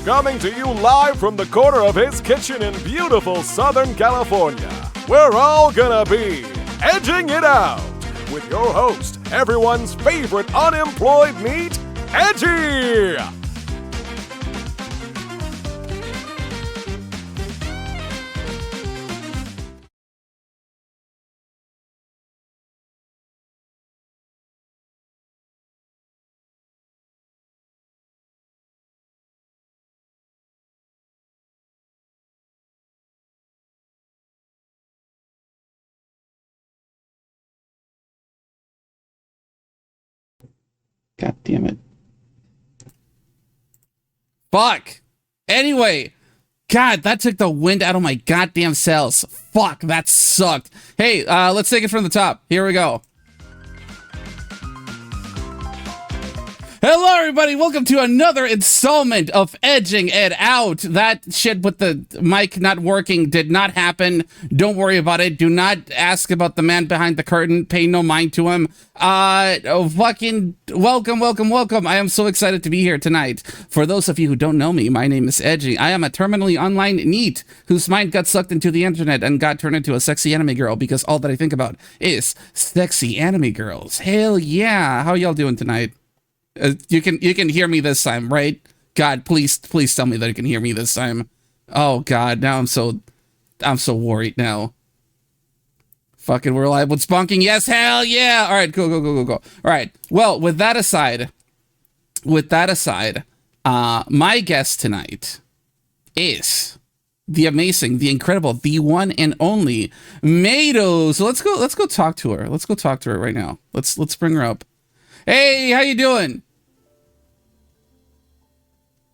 coming to you live from the corner of his kitchen in beautiful Southern California. We're all gonna be edging it out with your host, everyone's favorite unemployed meat, Edgee! God damn it. Fuck. Anyway, God, that took the wind out of my goddamn sails. Fuck, that sucked. Hey, let's take it from the top. Here we go. Hello, everybody. Welcome to another installment of Edging It Out. That shit with the mic not working did not happen. Don't worry about it. Do not ask about the man behind the curtain. Pay no mind to him. Fucking welcome, welcome, welcome. I am so excited to be here tonight. For those of you who don't know me, my name is Edgee. I am a terminally online NEET whose mind got sucked into the internet and got turned into a sexy anime girl because all that I think about is sexy anime girls. Hell yeah. How y'all doing tonight? You can hear me this time, right? God, please tell me that you can hear me this time. Oh God, now I'm so worried now. Fucking we're live with spunking. Yes, hell yeah. All right, go. All right. Well, with that aside, my guest tonight is the amazing, the incredible, the one and only Meiru. So let's go talk to her. Let's go talk to her right now. Let's bring her up. Hey, how you doing?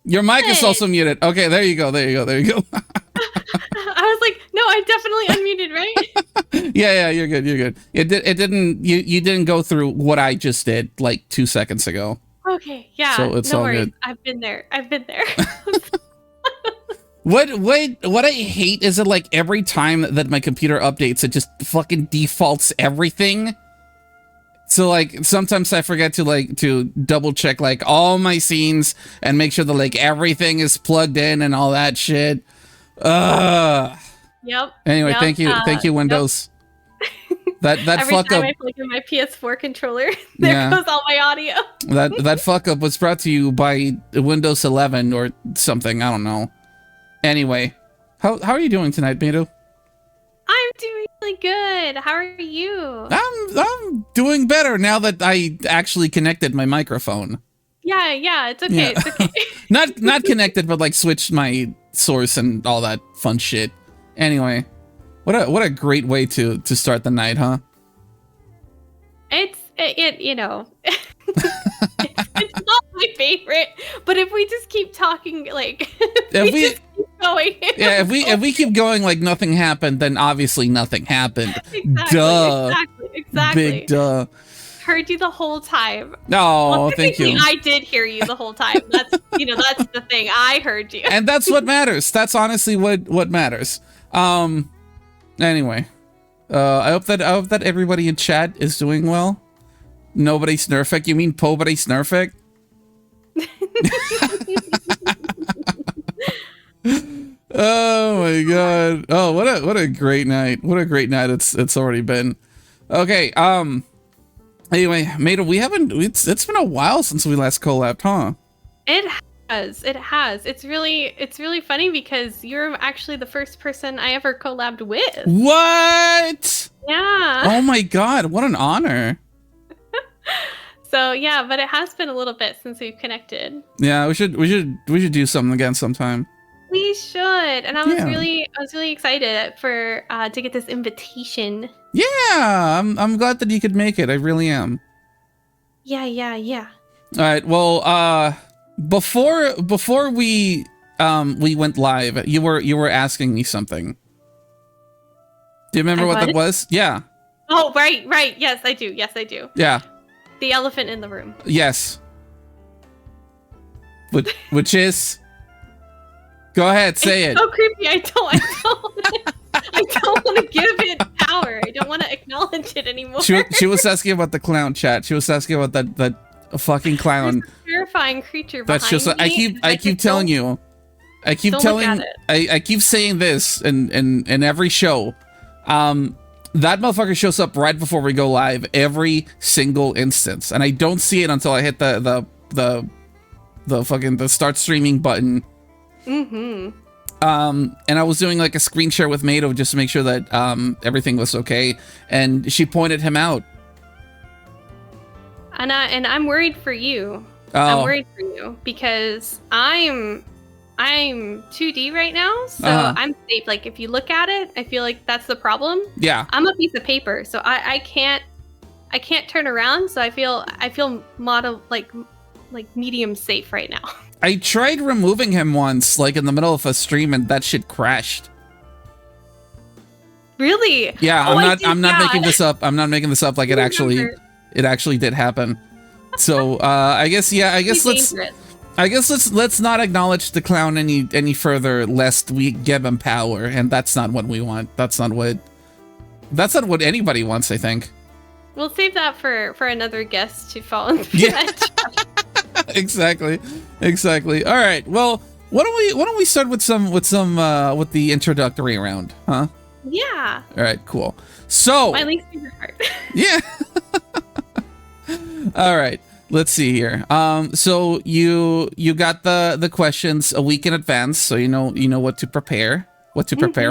Your mic is also muted. Okay, there you go. I was like, no, I definitely unmuted, right? Yeah, you're good. You didn't go through what I just did like 2 seconds ago. Okay, yeah. So it's no all worries. good. I've been there. What I hate is that like every time that my computer updates, it just fucking defaults everything. So like sometimes I forget to double check like all my scenes and make sure that like everything is plugged in and all that shit. Yep. Anyway, yep, thank you, Windows. That every fuck time up. I plug in my PS4 controller, there goes all my audio. that fuck up was brought to you by Windows 11 or something. I don't know. Anyway, how are you doing tonight, Meiru? I'm doing really good. How are you? I'm doing better now that I actually connected my microphone. Yeah, it's okay. It's okay. not connected, but like switched my source and all that fun shit. Anyway, what a great way to start the night, huh? It's you know, it's not my favorite, but if we just keep talking, like if we just keep going, if we keep going like nothing happened, then obviously nothing happened. Exactly. Big duh. Heard you the whole time. No, thank you. I did hear you the whole time. That's that's the thing. I heard you. And that's what matters. That's honestly what matters. Anyway, I hope that everybody in chat is doing well. Nobody snurfic? You mean pobody snurfic? Oh my god. Oh, what a great night. What a great night it's already been. Okay, anyway, Meiru, it's been a while since we last collabed, huh? It has. It's really funny because you're actually the first person I ever collabed with. What? Yeah. Oh my god, what an honor. So yeah, but it has been a little bit since we've connected. Yeah, we should do something again sometime. We should. And I was really excited for to get this invitation. Yeah, I'm glad that you could make it. I really am. Yeah. All right. Well, before we went live, you were asking me something. Do you remember what that was? Yeah. Oh, right. Yes, I do. Yeah. The elephant in the room. Yes. Which is? Go ahead, say it. So creepy. I don't want to give it power. I don't want to acknowledge it anymore. She was asking about the clown chat. She was asking about that fucking clown. There's a terrifying creature behind me. I keep telling you. I keep Don't look telling, at it. I keep saying this in every show. That motherfucker shows up right before we go live every single instance, and I don't see it until I hit the fucking the start streaming button. Mm-hmm. And I was doing like a screen share with Meiru just to make sure that everything was okay, and she pointed him out. And I'm worried for you. Oh. I'm worried for you because I'm 2D right now, so I'm safe. Like if you look at it, I feel like that's the problem. Yeah. I'm a piece of paper, so I can't turn around. So I feel model like medium safe right now. I tried removing him once, like in the middle of a stream, and that shit crashed. Really? Yeah, Oh, I'm not making this up. I'm not making this up. Like it actually did happen. So I guess let's not acknowledge the clown any further, lest we give him power, and that's not what we want. That's not what anybody wants, I think. We'll save that for another guest to fall into that. Exactly. All right. Well, why don't we start with the introductory round, huh? Yeah. All right. Cool. So My least favorite part. yeah. All right. Let's see here. So you got the questions a week in advance, so you know what to prepare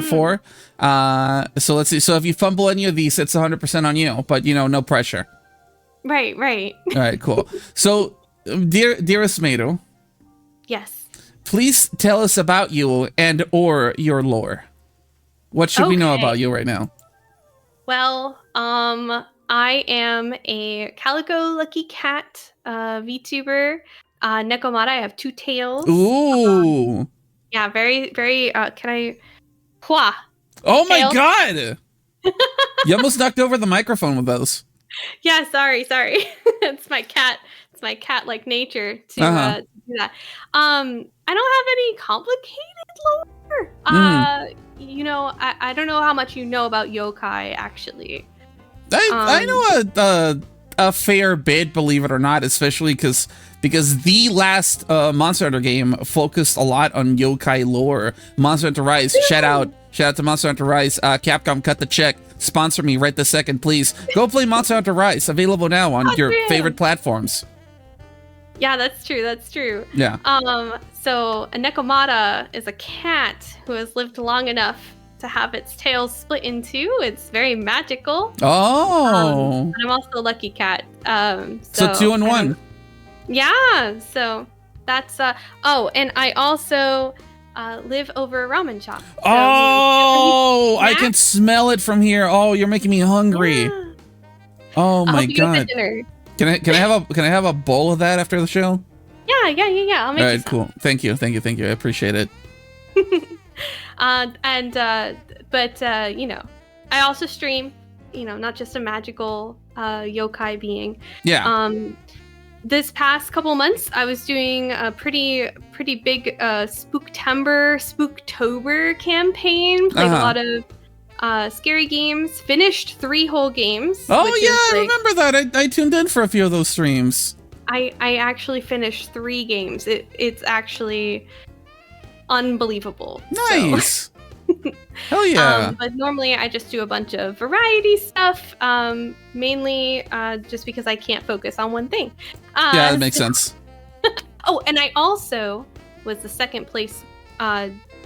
for. So let's see. So if you fumble any of these, it's 100% on you, but no pressure. Right. All right, cool. So dearest Meiru, Yes. please tell us about you and or your lore. What should we know Okay. about you right now? Well, I am a calico lucky cat VTuber. Nekomata. I have 2 tails. Ooh. Yeah, very, very. Can I? Hua. Oh my tails. god. You almost knocked over the microphone with those. Yeah, sorry. It's my cat. It's my cat-like nature to do that. I don't have any complicated lore. I don't know how much you know about yokai, actually. I know a fair bit, believe it or not, especially because the last Monster Hunter game focused a lot on yokai lore. Monster Hunter Rise, shout out to Monster Hunter Rise. Capcom, cut the check. Sponsor me right this second, please. Go play Monster Hunter Rise, available now on your favorite platforms. Yeah, that's true. Yeah. So a Nekomata is a cat who has lived long enough to have its tail split in 2. It's very magical. Oh. And I'm also a lucky cat. So 2 in 1. Yeah. So that's and I also live over a ramen shop. So, I can smell it from here. Oh, you're making me hungry. Yeah. Oh my I'll help you god. with the dinner. Can I have a bowl of that after the show? Yeah. I'll make All you right, some. cool. Thank you. I appreciate it. But I also stream. Not just a magical yokai being. Yeah. This past couple months, I was doing a pretty big Spooktober campaign. Played a lot of scary games. Finished 3 whole games. Oh yeah, I remember that. I tuned in for a few of those streams. I actually finished 3 games. It's actually unbelievable. Nice. Hell yeah. But normally I just do a bunch of variety stuff, mainly just because I can't focus on one thing. Yeah, that makes sense. Oh, and I also was the second place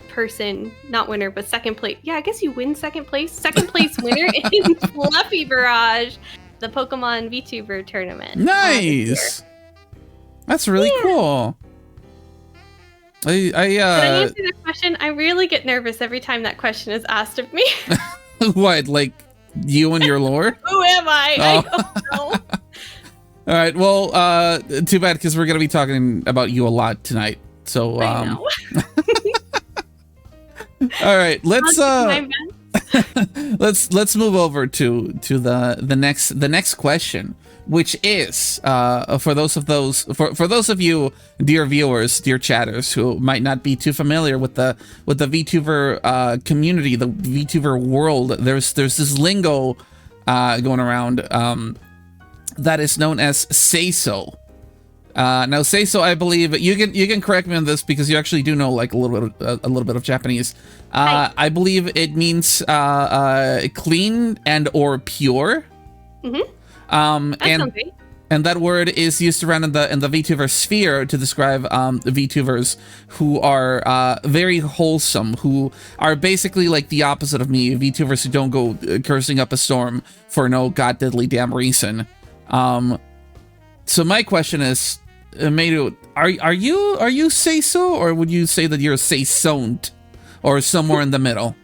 person, not winner, but second place. Yeah, I guess you win second place. Second place winner in Fluffy Barrage, the Pokemon VTuber tournament. Nice. That's really cool. Did I answer that question? I really get nervous every time that question is asked of me. What, like you and your lore? Who am I? Oh. I don't know. All right. Well, too bad, because we're gonna be talking about you a lot tonight. So I know. all right, let's My best. let's move over to the next question, which is for those of you, dear viewers, dear chatters, who might not be too familiar with the VTuber community, the VTuber world. There's this lingo going around that is known as say so. Now, say so. I believe you can correct me on this because you actually do know like a little bit of Japanese. I believe it means clean and or pure. That sounds great. And that word is used around in the VTuber sphere to describe VTubers who are very wholesome, who are basically like the opposite of me. VTubers who don't go cursing up a storm for no god diddly damn reason. So my question is, Meiru, are you say so, or would you say that you're say soned, or somewhere in the middle?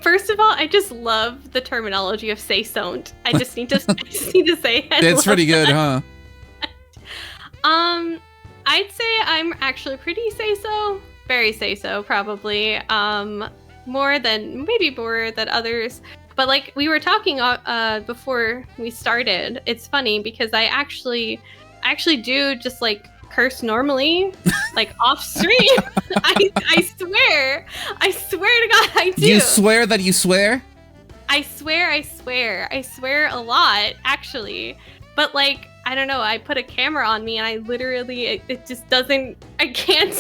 First of all, I just love the terminology of say soned. I just need to say it. It's pretty good, huh? I'd say I'm actually pretty say so, very say so, probably. More than others. But like we were talking before we started, it's funny because I actually do just like curse normally, like off stream. I swear to God, I do. You swear that you swear? I swear a lot, actually. But like, I don't know, I put a camera on me and I literally, it just doesn't, I can't.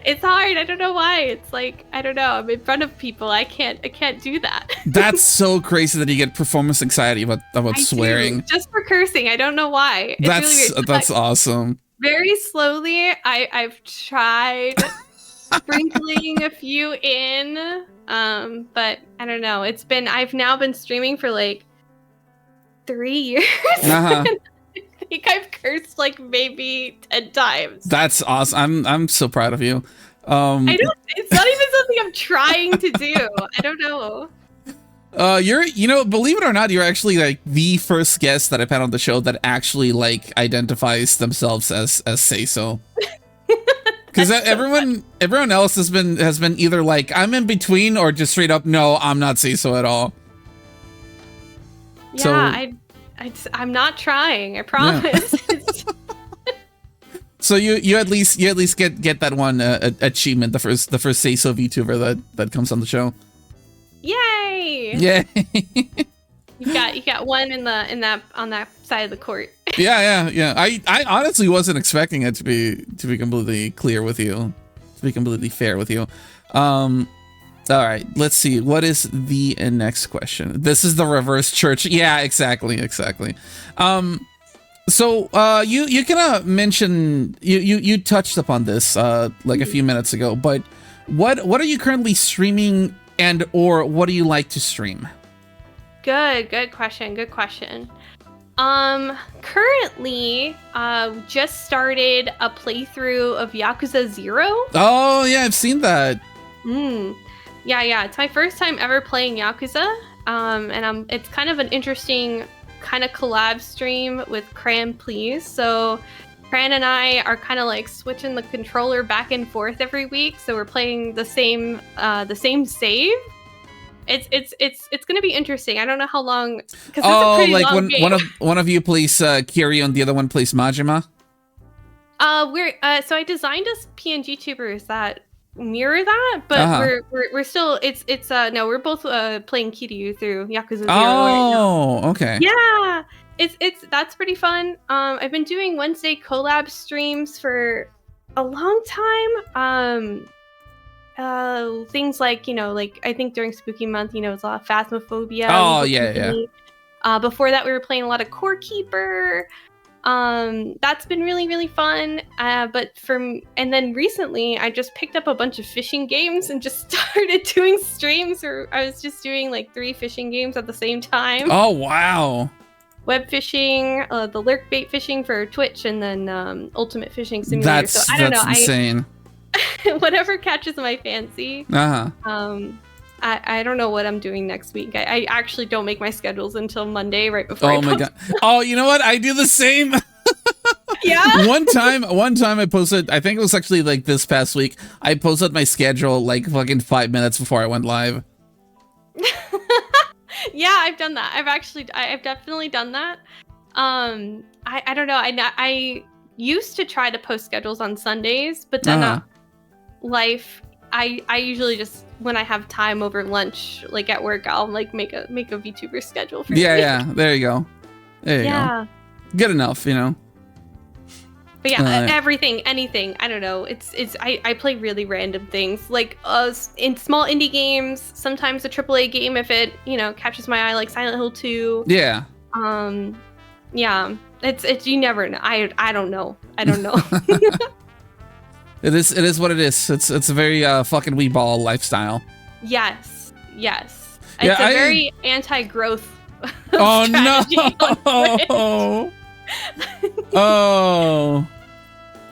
It's hard. I don't know why. It's like, I don't know. I'm in front of people. I can't do that. That's so crazy that you get performance anxiety about swearing. Just for cursing. I don't know why. It's really weird. That's awesome. Very slowly, I've tried sprinkling a few in, but I don't know. I've now been streaming for like 3 years. Uh-huh. I think I've cursed like maybe 10 times. That's awesome. I'm so proud of you. It's not even something I'm trying to do. I don't know. Believe it or not, you're actually like the first guest that I've had on the show that actually like identifies themselves as say so. Because everyone else has been either like I'm in between or just straight up no, I'm not say so at all. Yeah, so, I'm not trying. I promise. Yeah. So you at least get that one achievement, the first say so VTuber that comes on the show. Yay! Yeah. you got one on that side of the court. Yeah. I honestly wasn't expecting it to be completely clear with you, to be completely fair with you. All right, let's see. What is the next question? This is the reverse church. Yeah, exactly. So you kind of mentioned you touched upon this like a few minutes ago, but what are you currently streaming and or what do you like to stream? Good question. Currently, just started a playthrough of Yakuza 0. Oh yeah, I've seen that. Yeah, it's my first time ever playing Yakuza, and it's kind of an interesting kind of collab stream with Cran Please. So Cran and I are kind of like switching the controller back and forth every week, so we're playing the same save. It's gonna be interesting. I don't know how long. Oh, it's a like long game. one of you plays Kiryu and the other one plays Majima. So I designed us PNG tubers that mirror that, but we're still no, we're both playing Kiryu through Yakuza 0 right now. Okay. Yeah, that's pretty fun. I've been doing Wednesday collab streams for a long time. Things like like I think during Spooky Month, it's a lot of Phasmophobia. Oh yeah. Before that, we were playing a lot of Core Keeper. That's been really fun. And then recently I just picked up a bunch of fishing games and just started doing streams where I was just doing like 3 fishing games at the same time. Oh wow. Web fishing, the lurk bait fishing for Twitch, and then Ultimate Fishing Simulator. So I don't know. That's insane. Whatever catches my fancy. I don't know what I'm doing next week. I actually don't make my schedules until Monday, right before. Oh my god! Oh, you know what? I do the same. Yeah. One time I posted. I think it was actually like this past week. I posted my schedule like fucking 5 minutes before I went live. Yeah, I've done that. I've definitely done that. I don't know. I used to try to post schedules on Sundays, but then life. I usually just, when I have time over lunch, like at work, I'll like make a VTuber schedule for Yeah, there you go. There you go. good enough, you know. But yeah, everything, anything. I don't know. I play really random things, like in small indie games. Sometimes a AAA game if it catches my eye, like Silent Hill 2. Yeah. Yeah. It's you never know. I don't know. I don't know. It is what it is. It's a very fucking wee ball lifestyle. Yes. It's Yeah, a very anti-growth. Oh strategy no! Oh.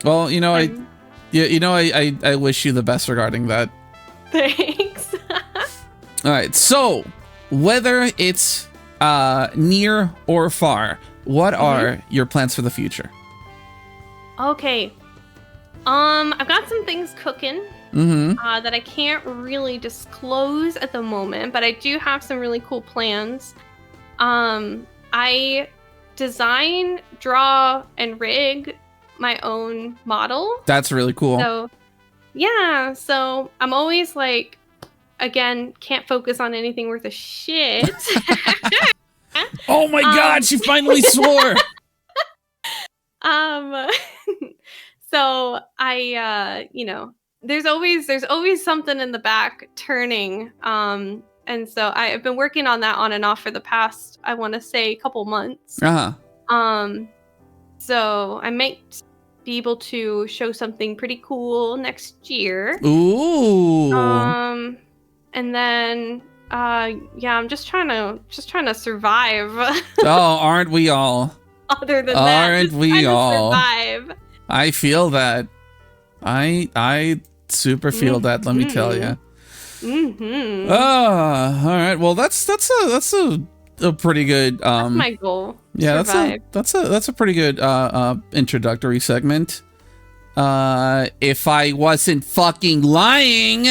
Well, I wish you the best regarding that. Thanks. All right. So, whether it's near or far, what are your plans for the future? Okay. I've got some things cooking that I can't really disclose at the moment, but I do have some really cool plans. I design, draw, and rig my own model. That's really cool. So, yeah. So I'm always like, again, can't focus on anything worth a shit. Oh my God, she finally swore. So I, there's always something in the back turning. And so I've been working on that on and off for the past, I want to say, couple months. So I might be able to show something pretty cool next year. Ooh. And then I'm just trying to survive. Oh, aren't we all? Other than that, aren't we all? Survive. I feel that. I super feel that. Let me tell you. All right. Well, that's a pretty good. That's my goal. Yeah, survive. that's a pretty good introductory segment. If I wasn't fucking lying.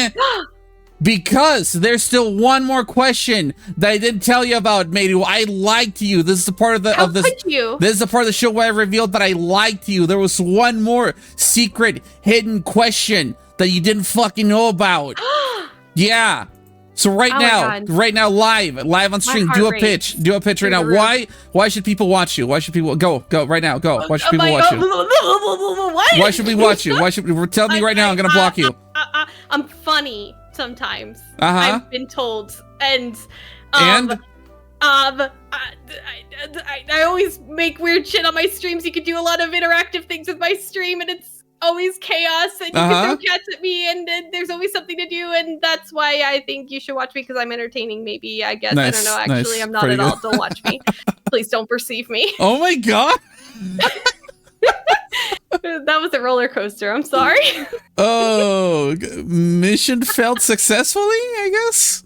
Because there's still one more question that I didn't tell you about, Meiru. I lied to you. This is the part of How this. could you? This is the part of the show where I revealed that I lied to you. There was one more secret, hidden question that you didn't fucking know about. Yeah. So right now, live on stream, do a pitch right now. Why should people watch you? Why should people go right now? Go. Why should people watch you? What? Why should we watch you? Tell me right now? I'm gonna block you. I'm funny sometimes. I've been told, and I always make weird shit on my streams. You can do a lot of interactive things with my stream, and it's always chaos, and you can throw cats at me, and there's always something to do, and that's why I think you should watch me, because I'm entertaining, maybe, I guess. Nice, I don't know, actually. nice. I'm not Pretty at all. good. Don't watch me. Please don't perceive me. Oh my God. That was a roller coaster. I'm sorry. Oh, mission failed successfully, I guess.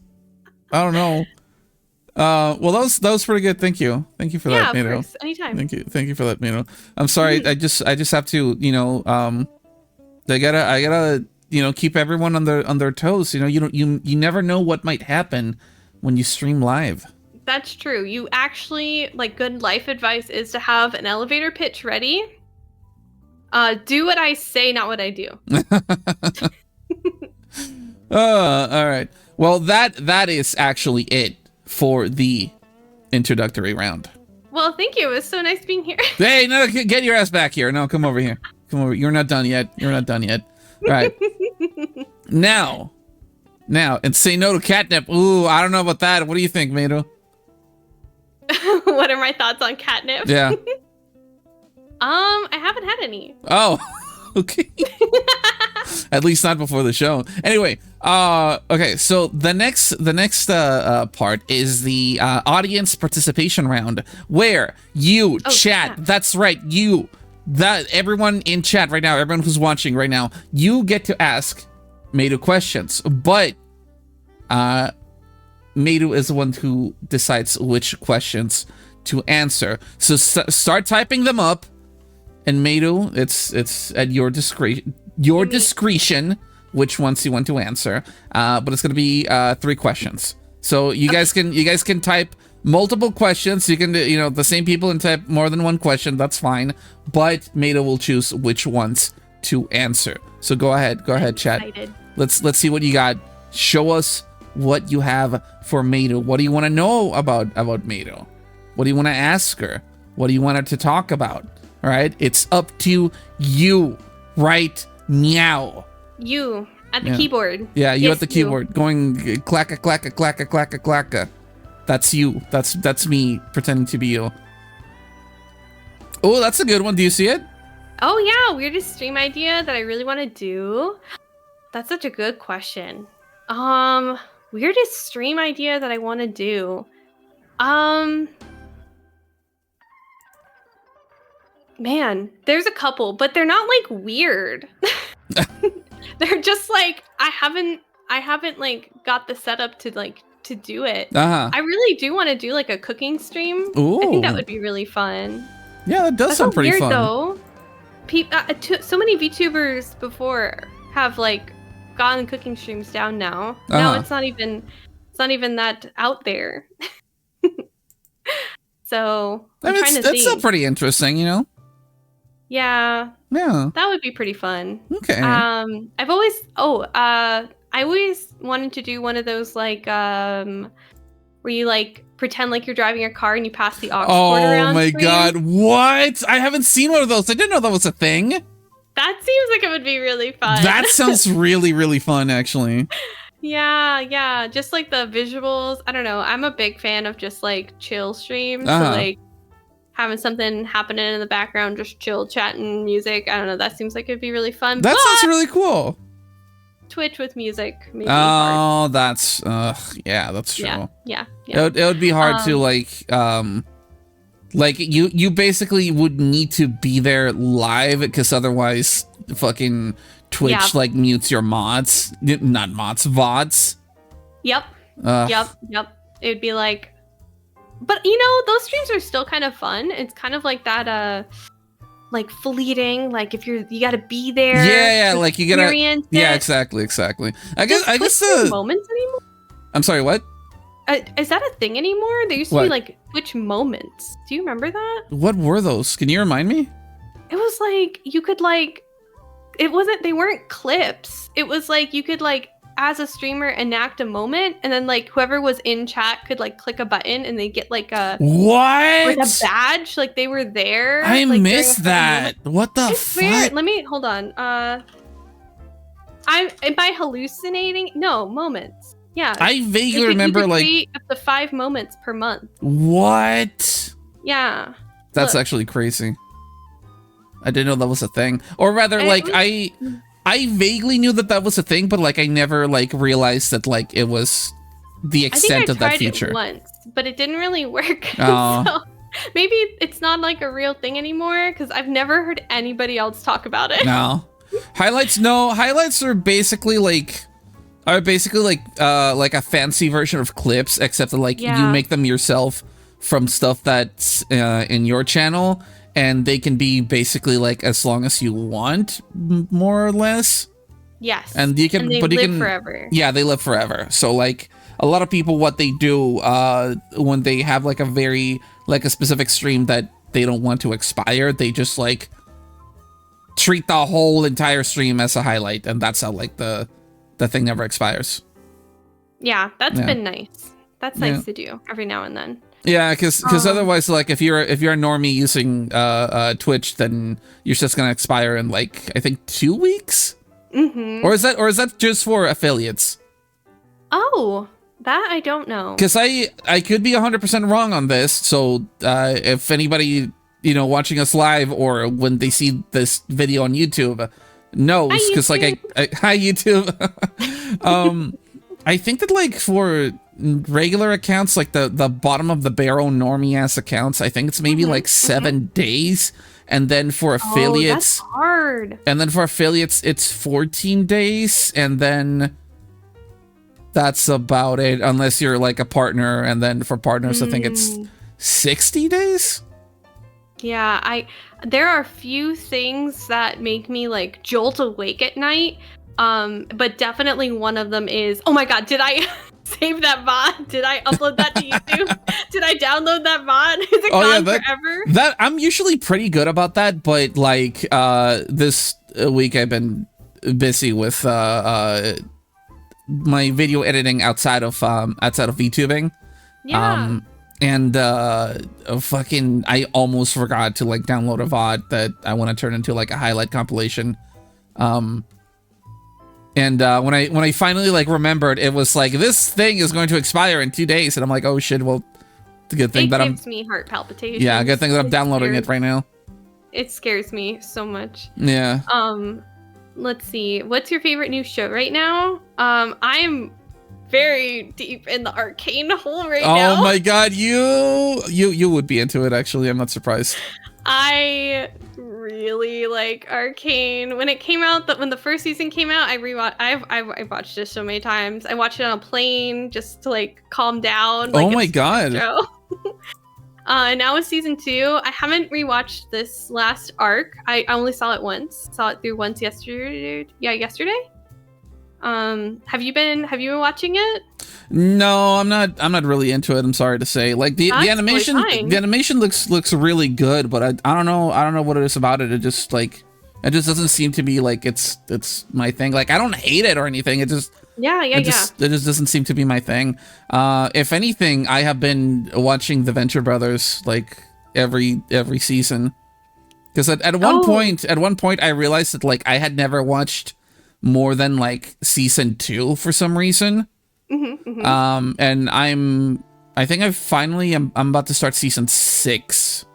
I don't know. Well, that was pretty good. Thank you for that, Yeah, Meiru. of course. Anytime. Thank you for that, Meiru. I'm sorry. I just have to, I gotta keep everyone on their toes. You never know what might happen when you stream live. That's true. You actually, like, good life advice is to have an elevator pitch ready. Do what I say, not what I do. All right. Well, that is actually it for the introductory round. Well, thank you. It was so nice being here. Hey, no, get your ass back here. No, come over here. Come over. You're not done yet. All right. Now, and say no to catnip. Ooh, I don't know about that. What do you think, Meiru? What are my thoughts on catnip? Yeah. I haven't had any. Oh, okay. At least not before the show. Anyway, okay. So the next part is the audience participation round, where you chat. Yeah. That's right, everyone in chat right now, everyone who's watching right now, you get to ask Meiru questions, but Meiru is the one who decides which questions to answer. So start typing them up. And Meiru, it's at your discretion which ones you want to answer. But it's gonna be 3 questions. So you guys can type multiple questions. You can the same people can type more than one question. That's fine. But Meiru will choose which ones to answer. So go ahead, chat. Excited. Let's see what you got. Show us what you have for Meiru. What do you want to know about Meiru? What do you want to ask her? What do you want it to talk about? All right, it's up to you right now. You at the keyboard. Yeah, you at the keyboard, going clacka clacka clacka clacka clacka. That's you. That's me pretending to be you. Oh, that's a good one. Do you see it? Oh yeah, weirdest stream idea that I really want to do. That's such a good question. Weirdest stream idea that I want to do. Man, there's a couple, but they're not like weird. They're just like I haven't like got the setup to do it. I really do want to do like a cooking stream. Ooh. I think that would be really fun. Yeah, that does sound pretty weird, fun. Though. So many VTubers before have like gotten cooking streams down now. Now it's not even that out there. So I'm trying to see. That's still pretty interesting, you know? Yeah. Yeah. That would be pretty fun. Okay. I always wanted to do one of those like where you like pretend like you're driving a car and you pass the aux cord around. Oh my god, what? I haven't seen one of those. I didn't know that was a thing. That seems like it would be really fun. That sounds really, really fun, actually. Yeah. Just like the visuals. I don't know. I'm a big fan of just like chill streams. So like having something happening in the background, just chill, chatting, music. I don't know. That seems like it'd be really fun. That sounds really cool. Twitch with music. Maybe hard. That's yeah, that's true. Yeah. It would be hard to like you basically would need to be there live because otherwise fucking Twitch like mutes your mods, not mods, VODs. Yep. It'd be like, but you know, those streams are still kind of fun. It's kind of like that like fleeting, like if you gotta be there. Yeah, like you gotta. Yeah, exactly. I guess the moments anymore. I'm sorry, what? Is that a thing anymore? There used to be like Twitch moments. Do you remember that? What were those? Can you remind me? It was like you could like, it wasn't. They weren't clips. It was like you could like, as a streamer, enact a moment, and then like whoever was in chat could like click a button, and they get like a like a badge, like they were there. I like, missed that. What the fuck? Weird. Let me hold on. Am I hallucinating? No, moments. Yeah. I vaguely remember like up to 5 moments per month. What? Yeah. That's actually crazy. I didn't know that was a thing. Or rather, like I vaguely knew that was a thing, but like I never like realized that like it was the extent of that feature. I tried it once, but it didn't really work. So maybe it's not like a real thing anymore because I've never heard anybody else talk about it. No. Highlights are basically like a fancy version of clips, except that like you make them yourself from stuff that's in your channel. And they can be basically like as long as you want, more or less. Yes. And you can, and they live forever. Yeah, they live forever. So like a lot of people, what they do when they have like a specific stream that they don't want to expire, they just like treat the whole entire stream as a highlight, and that's how like the thing never expires. Yeah, that's been nice. That's nice to do every now and then. Yeah, because otherwise, like if you're a normie using Twitch, then you're just gonna expire in like I think 2 weeks. Or is that just for affiliates? Oh, that I don't know. Because I could be 100% wrong on this. So if anybody watching us live or when they see this video on YouTube knows, because like hi YouTube. I think that like for regular accounts, like the bottom of the barrel normie ass accounts, I think it's maybe like 7 days, and then for affiliates, that's hard. And then for affiliates, it's 14 days, and then that's about it, unless you're like a partner, and then for partners, I think it's 60 days. Yeah, there are few things that make me like jolt awake at night. But definitely one of them is, oh my god, did I save that VOD? Did I upload that to YouTube? Did I download that VOD? Is it gone forever? That I'm usually pretty good about that, but like this week I've been busy with my video editing outside of VTubing. Yeah. And fucking, I almost forgot to like download a VOD that I want to turn into like a highlight compilation. And when I finally like remembered, it was like, this thing is going to expire in 2 days, and I'm like, oh shit, well, it's a good thing that gives me heart palpitations. Yeah, good thing that I'm downloading it right now. It scares me so much. Yeah. Let's see. What's your favorite new show right now? I'm very deep in the Arcane hole right now. Oh my god, you would be into it, actually. I'm not surprised. I really like Arcane. When it came out, when the first season came out, I watched it so many times. I watched it on a plane just to like calm down. Like, oh my god. And now with season 2, I haven't rewatched this last arc. I only saw it once. Saw it through once yesterday. Yeah, yesterday. Have you been watching it? No, I'm not really into it. I'm sorry to say. Like the animation, the animation looks really good, but I don't know what it is about it. It just doesn't seem to be like it's my thing. Like I don't hate it or anything. It just it just doesn't seem to be my thing. If anything, I have been watching the Venture Brothers like every season, because at one point I realized that like I had never watched more than like season 2 for some reason. And I think I'm about to start season 6.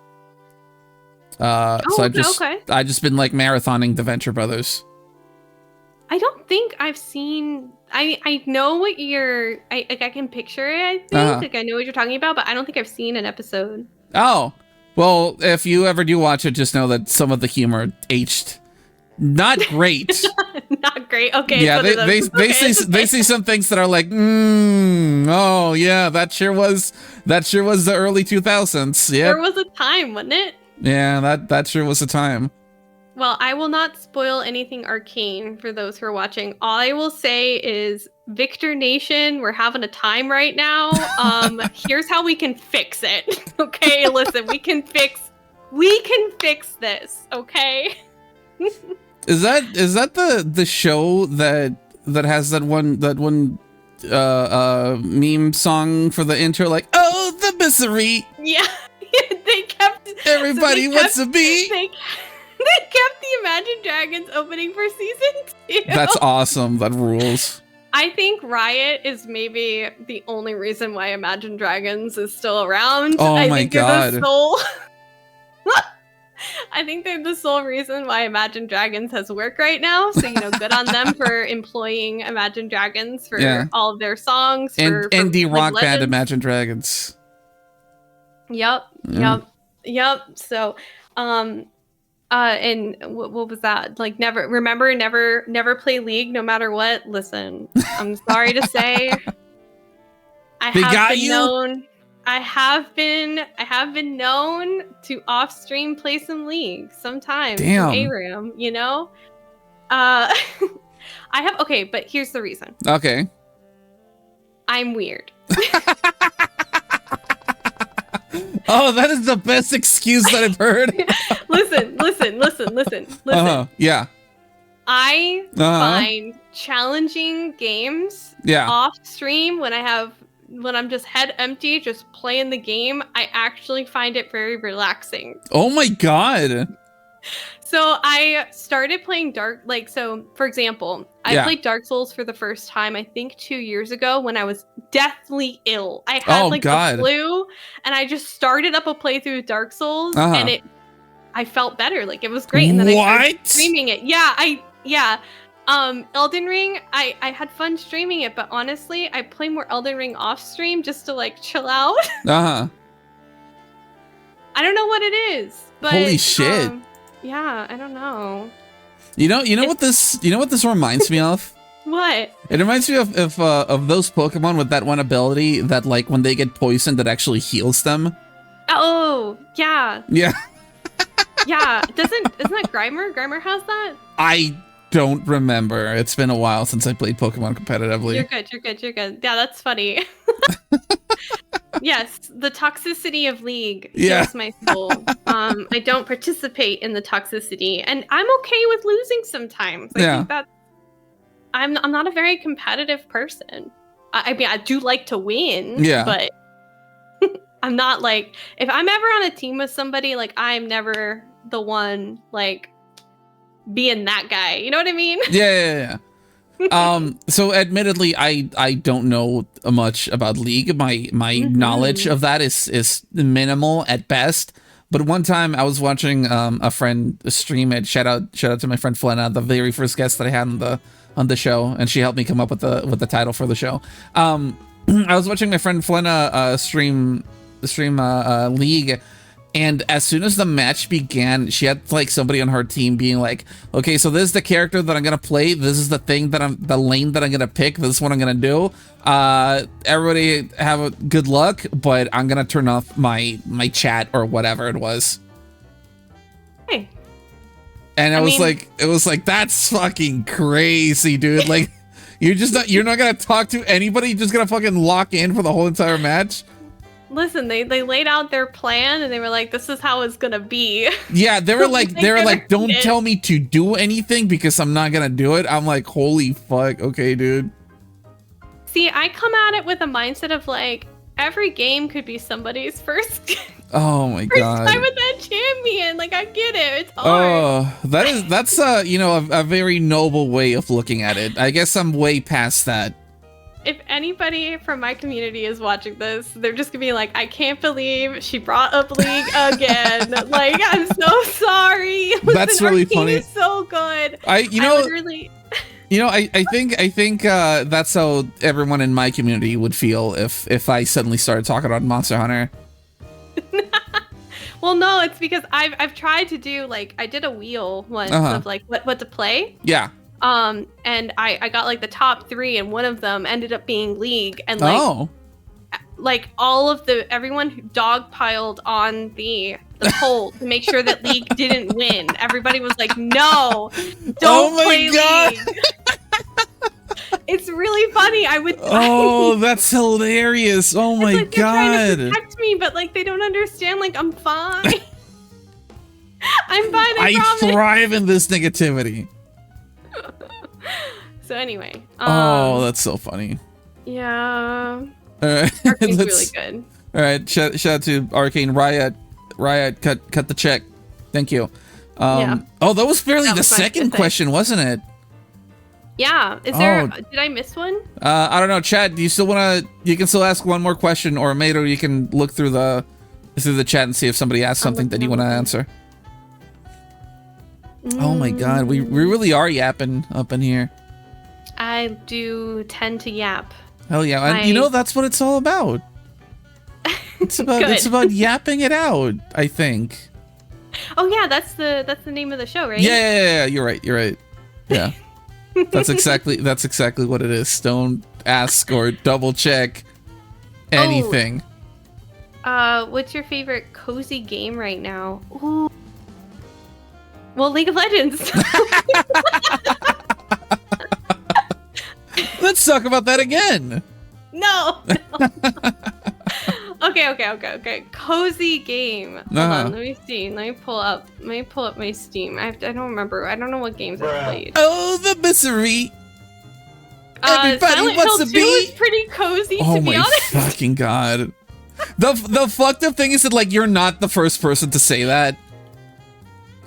So I just been like marathoning the Venture Brothers. I don't think I've seen. I know what you're. I can picture it. I think like I know what you're talking about, but I don't think I've seen an episode. Oh, well, if you ever do watch it, just know that some of the humor aged not great. Not great. Okay. Yeah, they say some things that are like, oh yeah, that sure was the early 2000s. Yeah. There was a time, wasn't it? Yeah, that sure was a time. Well, I will not spoil anything Arcane for those who are watching. All I will say is, Victor Nation, we're having a time right now. Here's how we can fix it. Okay, listen, we can fix this. Okay. Is that the show that has that one meme song for the intro, like, oh, the misery? Yeah. They kept everybody wants to be. They kept the Imagine Dragons opening for season 2. That's awesome. That rules. I think Riot is maybe the only reason why Imagine Dragons is still around. Oh I my think god. They're the sole I think they're the sole reason why Imagine Dragons has work right now. So, good on them for employing Imagine Dragons for all of their songs. And indie rock band Imagine Dragons. Yep. So, and what was that? Like, never play League no matter what. Listen, I'm sorry to say, I have been known to off-stream play some League sometimes. Damn. ARAM, okay, but here's the reason. Okay. I'm weird. Oh, that is the best excuse that I've heard. Listen. Yeah. I find challenging games off stream when I'm just head empty, just playing the game. I actually find it very relaxing. Oh my god. So I started playing for example, I played Dark Souls for the first time, I think 2 years ago, when I was deathly ill. I had the flu, and I just started up a playthrough of Dark Souls, and I felt better. Like, it was great. And then I started streaming it. Yeah. Elden Ring, I had fun streaming it, but honestly, I play more Elden Ring off stream just to like chill out. I don't know what it is, but holy shit. Yeah, I don't know. You know what this reminds me of? What? It reminds me of those Pokemon with that one ability that, like, when they get poisoned, that actually heals them. Oh, yeah. Yeah. Yeah. Isn't that Grimer? Grimer has that? I don't remember. It's been a while since I played Pokemon competitively. You're good. Yeah, that's funny. Yes, the toxicity of League kills my soul. I don't participate in the toxicity, and I'm okay with losing sometimes. I think that I'm not a very competitive person. I mean, I do like to win, but I'm not like, if I'm ever on a team with somebody, like I'm never the one like being that guy. You know what I mean? Yeah. So admittedly, I don't know much about League. My knowledge of that is minimal at best. But one time I was watching a friend stream it. Shout out to my friend Flenna, the very first guest that I had on the show, and she helped me come up with the title for the show. I was watching my friend Flenna stream League, and as soon as the match began, she had like somebody on her team being like, okay, so this is the character that I'm gonna play, this is the lane that I'm gonna pick, this is what I'm gonna do. Everybody have a good luck, but I'm gonna turn off my chat or whatever it was. Hey. And it was like that's fucking crazy, dude. Like you're not gonna talk to anybody, you're just gonna fucking lock in for the whole entire match. Listen, they laid out their plan and they were like, this is how it's gonna be. Yeah, they were like, don't tell me to do anything because I'm not gonna do it. I'm like, holy fuck, okay, dude. See, I come at it with a mindset of like, every game could be somebody's first oh my god, time with that champion. Like, I get it, it's hard. Oh, that's you know, a very noble way of looking at it. I guess I'm way past that. If anybody from my community is watching this, they're just gonna be like, I can't believe she brought up League again. Like, I'm so sorry. That's really funny. It's so good. I think that's how everyone in my community would feel if I suddenly started talking about Monster Hunter. Well, no, it's because I've tried to do, like, I did a wheel once of like what to play. Yeah. And I got like the top 3, and one of them ended up being League, and like all of everyone who dogpiled on the poll to make sure that League didn't win. Everybody was like, no, don't play League. It's really funny. Oh, that's hilarious. Oh my like god. They're trying to protect me, but like they don't understand. Like, I'm fine. I'm fine. I promise. Thrive in this negativity. So anyway. Oh, that's so funny. Yeah. All right. Arcane's really good. All right. Shout out to Arcane. Riot, cut the check. Thank you. Yeah. Oh, that was barely the second question, wasn't it? Yeah. Is there? Did I miss one? I don't know. Chat, do you still wanna? You can still ask one more question, or Meiru, you can look through the chat and see if somebody asked something that you want to answer. Oh my god, we really are yapping up in here. I do tend to yap. Hell yeah, and you know that's what it's all about. It's about yapping it out, I think. Oh yeah, that's the name of the show, right? Yeah, you're right. Yeah. That's exactly what it is. Don't ask or double check anything. What's your favorite cozy game right now? Ooh. Well, League of Legends. Let's talk about that again. No. Okay. Cozy game. Hold on, let me see. Let me pull up my Steam. I don't remember. I don't know what games I've played. Oh, the misery. Everybody Silent wants Hill to 2 be. is pretty cozy, to be honest. Oh my fucking god. The fucked up thing is that, like, you're not the first person to say that.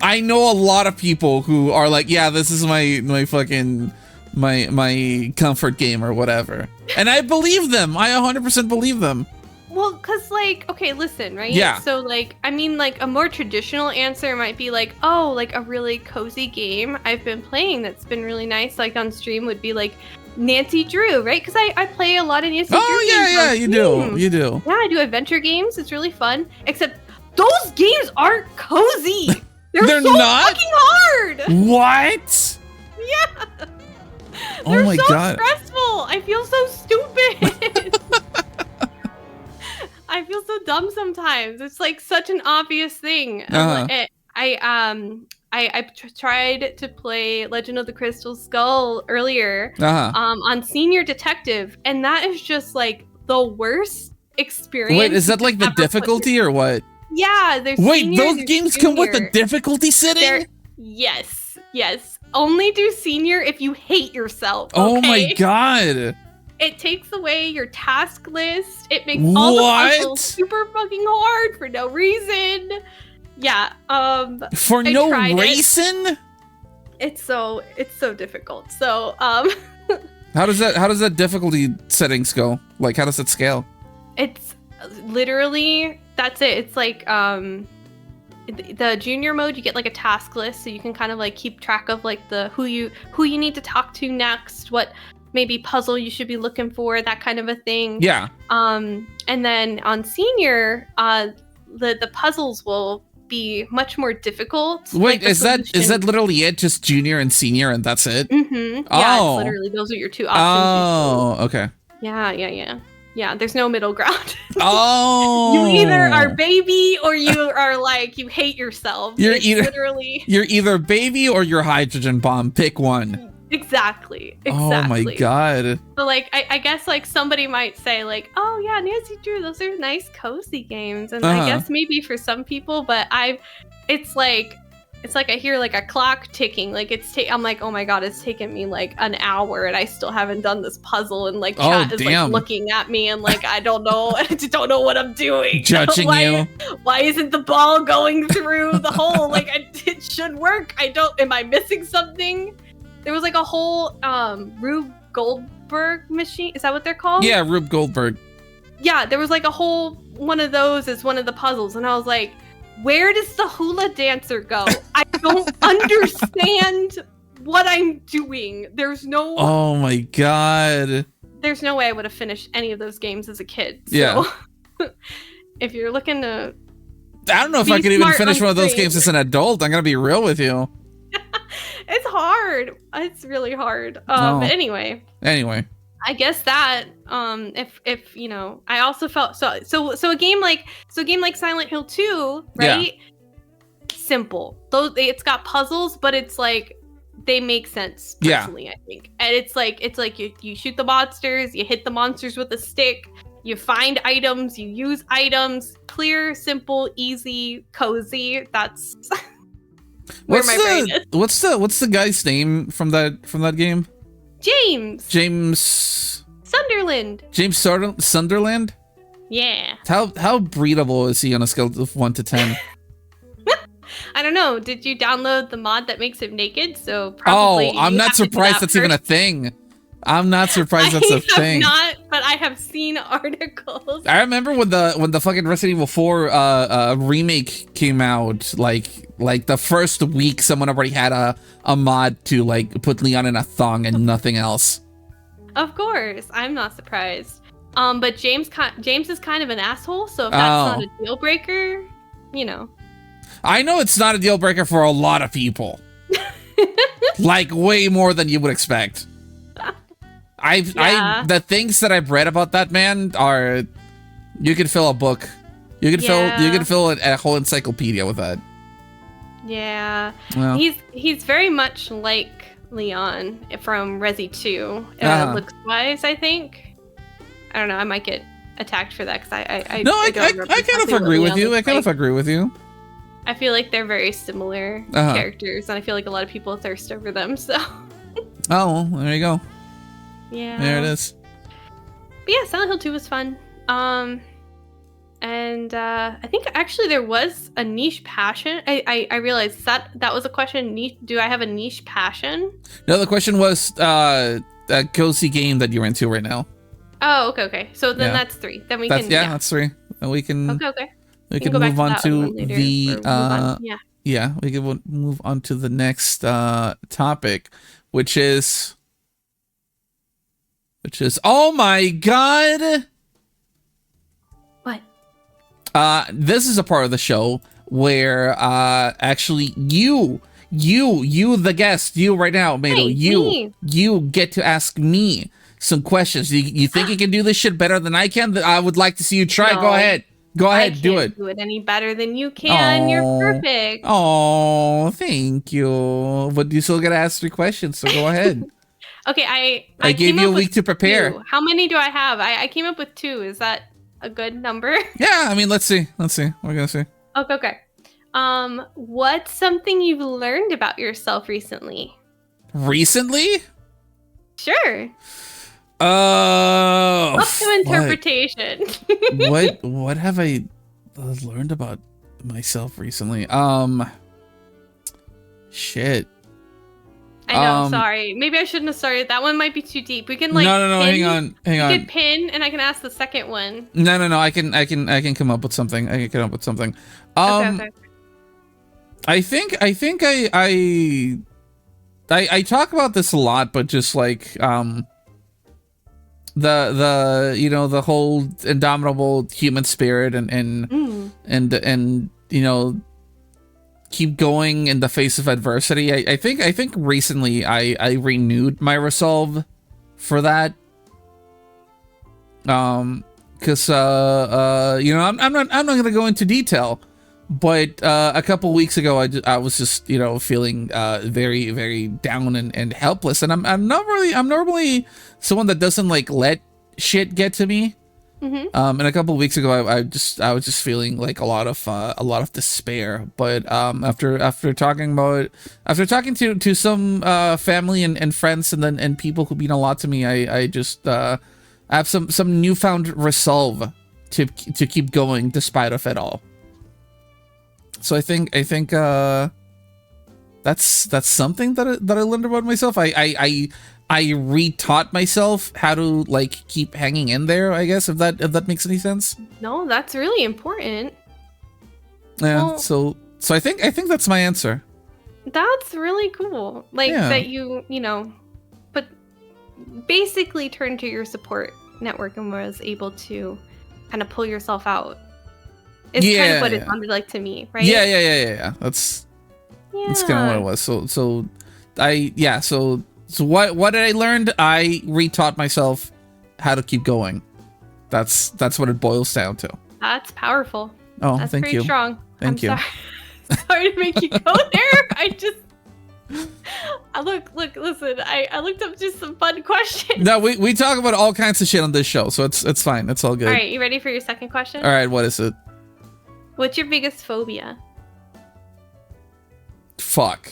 I know a lot of people who are like, yeah, this is my fucking my comfort game or whatever. And I believe them. I 100% believe them. Well, cause like, okay, listen, right? Yeah. So like, I mean, like a more traditional answer might be like, oh, like a really cozy game I've been playing that's been really nice, like on stream would be like Nancy Drew, right? Because I play a lot of Nancy Drew games. Oh yeah, you do. Yeah, I do adventure games. It's really fun. Except those games aren't cozy. They're so not fucking hard. What? Yeah. Oh my god. They're so stressful. I feel so stupid. I feel so dumb sometimes. It's like such an obvious thing. I tried to play Legend of the Crystal Skull earlier on Senior Detective, and that is just like the worst experience. Wait, is that like the difficulty or what? Yeah, there's those games come with the difficulty setting? Yes. Only do Senior if you hate yourself. Okay? Oh my god. It takes away your task list. It makes all the puzzles super fucking hard for no reason. Yeah. For no reason? It's so difficult. So how does that difficulty settings go? Like, how does it scale? It's literally, that's it. It's like the junior mode, you get like a task list, so you can kind of like keep track of like who you need to talk to next, what maybe puzzle you should be looking for, that kind of a thing. Yeah. And then on senior, the puzzles will be much more difficult. Wait, is that literally it? Just junior and senior, and that's it? Mm-hmm. Yeah, it's literally those are your two options. Oh, okay. Yeah, there's no middle ground. Oh. You either are baby or you are like, you hate yourself. You're either baby or you're hydrogen bomb. Pick one. Exactly. Oh my god. So like, I guess like somebody might say like, oh yeah, Nancy Drew, those are nice cozy games. And I guess maybe for some people, but it's like I hear like a clock ticking. Like I'm like, oh my god, it's taken me like an hour and I still haven't done this puzzle. And like chat is like looking at me and like, I don't know. I just don't know what I'm doing. Judging you. Why isn't the ball going through the hole? Like it should work. Am I missing something? There was like a whole Rube Goldberg machine. Is that what they're called? Yeah, Rube Goldberg. Yeah, there was like a whole one of those as one of the puzzles. And I was like, where does the hula dancer go? I don't understand what I'm doing. There's no... Oh my god. There's no way I would have finished any of those games as a kid. So yeah. If you're looking to... I don't know if I could even finish one of those games as an adult. I'm going to be real with you. It's hard. It's really hard. But anyway, I guess that if you know, I also felt so a game like Silent Hill 2, right? Yeah. Simple. It's got puzzles, but it's like they make sense personally, I think. And it's like you shoot the monsters, you hit the monsters with a stick, you find items, you use items, clear, simple, easy, cozy. That's where my brain is. What's the guy's name from that game? James Sunderland. James Sunderland? Yeah. How breedable is he on a scale of 1 to 10? I don't know. Did you download the mod that makes him naked? So probably. I'm not surprised that's even a thing. I'm not surprised that's a thing. Not, but I have seen articles. I remember when the fucking Resident Evil 4 remake came out, like the first week someone already had a mod to like put Leon in a thong and nothing else. Of course, I'm not surprised. But James is kind of an asshole, so if that's not a deal breaker, you know. I know it's not a deal breaker for a lot of people. Like way more than you would expect. The things that I've read about that man are, you could fill a book. You could fill a whole encyclopedia with that. Yeah. Well. He's very much like Leon from Resi 2, looks wise, I think. I don't know, I might get attacked for that because I kind of agree with you. I kind of agree with you. I feel like they're very similar characters, and I feel like a lot of people thirst over them, so. Oh, well, there you go. Yeah. There it is. But yeah, Silent Hill 2 was fun. And I think actually there was a niche passion. I realized that was a question. Do I have a niche passion? No, the question was a cozy game that you're into right now. Oh, okay. So then that's 3. Then we can. Yeah, that's 3. And we can. Okay. We can move on to the. Yeah, we can move on to the next topic, which is. Oh my god! What? This is a part of the show where actually you the guest, you right now, Meiru, you get to ask me some questions. You think you can do this shit better than I can? I would like to see you try. No, go ahead, do it. Do it any better than you can. You're perfect. Oh, thank you. But you still gotta ask 3 questions, so go ahead. Okay, I gave you a week to prepare. 2. How many do I have? I came up with 2. Is that a good number? Yeah, I mean, let's see. We're gonna see. Okay. What's something you've learned about yourself recently? Recently? Sure. Oh, up to interpretation. What have I learned about myself recently? Shit. I know, sorry. Maybe I shouldn't have started. That one might be too deep. We can like no, hang on. We could pin and I can ask the second one. No, I can come up with something. Okay. I think I talk about this a lot, but just like the you know, the whole indomitable human spirit and you know, keep going in the face of adversity. I think recently I renewed my resolve for that. Because you know, I'm not gonna go into detail, but a couple weeks ago I was just, you know, feeling very, very down and helpless, and I'm normally someone that doesn't like let shit get to me. And a couple of weeks ago, I was just feeling like a lot of despair. But after talking to some family and friends and people who mean a lot to me, I just I have some newfound resolve to keep going despite of it all. So I think that's something that I learned about myself. I retaught myself how to like keep hanging in there, I guess, if that makes any sense. No, that's really important. Yeah, well, so I think that's my answer. That's really cool. Like that you know, but basically turned to your support network and was able to kind of pull yourself out. It's kind of what it sounded like to me, right? Yeah. That's kind of what it was. So what did I learn? I retaught myself how to keep going. That's what it boils down to. That's powerful. Oh, that's thank pretty you. Strong. Thank you. Sorry to make you go there. Listen, I looked up just some fun questions. No, we talk about all kinds of shit on this show, so it's fine. It's all good. All right, you ready for your second question? All right, what is it? What's your biggest phobia? Fuck.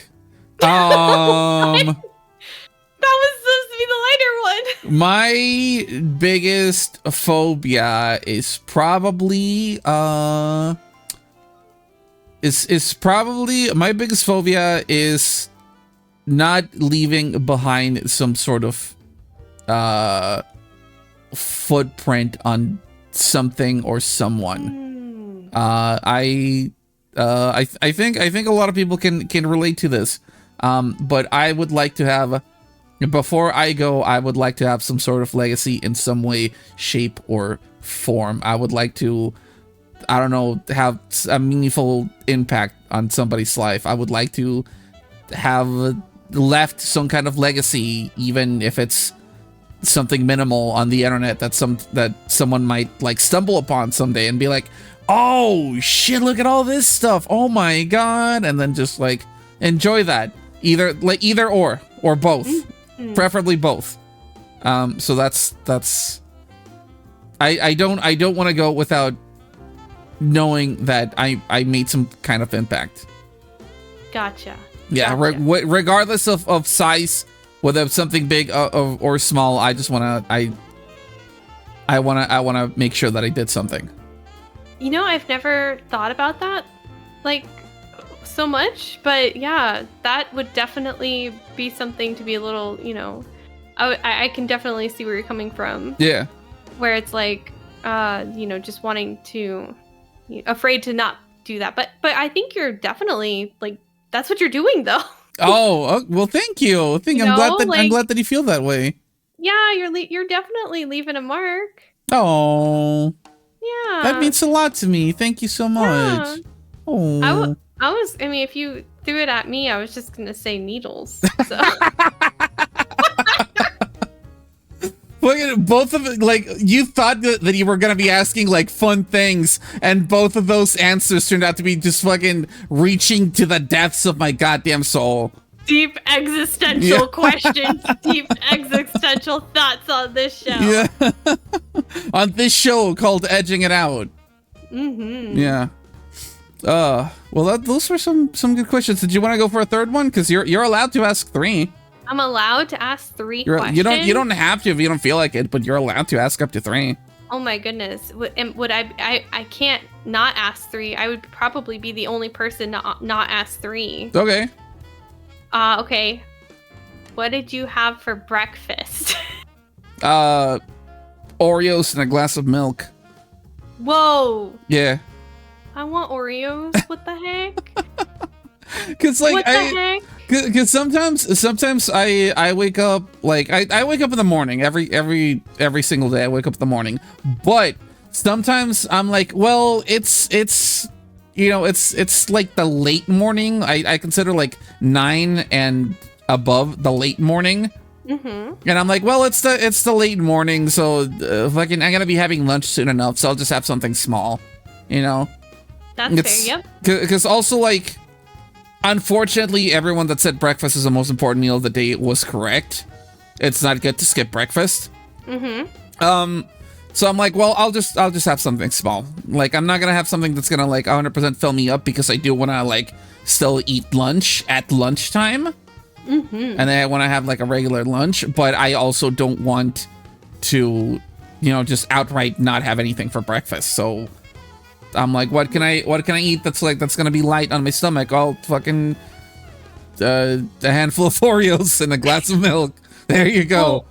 That was supposed to be the lighter one. My biggest phobia is probably my biggest phobia is not leaving behind some sort of footprint on something or someone. I think a lot of people can relate to this. But I would like to have, before I go, I would like to have some sort of legacy in some way, shape, or form. I would like to, I don't know, have a meaningful impact on somebody's life. I would like to have left some kind of legacy, even if it's something minimal on the internet that someone might like stumble upon someday and be like, oh shit, look at all this stuff, oh my god, and then just like enjoy that. Either or both. Preferably both. So that's I don't want to go without knowing that I made some kind of impact. Gotcha. Yeah, regardless of size, whether it's something big or small, I just want to I want to make sure that I did something. You know, I've never thought about that like so much, but yeah, that would definitely be something to be a little, you know, I can definitely see where you're coming from. Yeah. Where it's like, you know, just wanting to, afraid to not do that. But I think you're definitely like, that's what you're doing though. Oh, well, thank you. I'm glad that you feel that way. Yeah, you're definitely leaving a mark. Oh. Yeah. That means a lot to me. Thank you so much. Yeah. Oh. I mean, if you threw it at me, I was just gonna say needles. So. Both of it, like, you thought that you were gonna be asking like fun things, and both of those answers turned out to be just fucking reaching to the depths of my goddamn soul. Deep existential questions, deep existential thoughts on this show. Yeah. On this show called Edging It Out. Yeah. Well, those were some good questions. Did you want to go for a third one? Because you're allowed to ask 3. I'm allowed to ask 3 You questions. don't have to if you don't feel like it, but you're allowed to ask up to 3. Oh my goodness. Would I can't not ask 3. I would probably be the only person to not ask 3. Okay. Okay. What did you have for breakfast? Oreos and a glass of milk. Whoa. Yeah. I want Oreos. What the heck? Cause like What the heck? Cause sometimes I wake up like I wake up in the morning every single day. I wake up in the morning, but sometimes I'm like, well, it's you know, it's like the late morning. I consider like 9 and above the late morning. And I'm like, well, it's the late morning, so fucking I'm gonna be having lunch soon enough, so I'll just have something small, you know. That's fair. Yep. Because also, like, unfortunately, everyone that said breakfast is the most important meal of the day was correct. It's not good to skip breakfast. So I'm like, well, I'll just have something small. Like, I'm not gonna have something that's gonna like 100% fill me up, because I do want to like still eat lunch at lunchtime. And then I want to have like a regular lunch, but I also don't want to, you know, just outright not have anything for breakfast. So I'm like, what can I eat that's gonna be light on my stomach? Oh, fucking a handful of Oreos and a glass of milk. There you go. Well,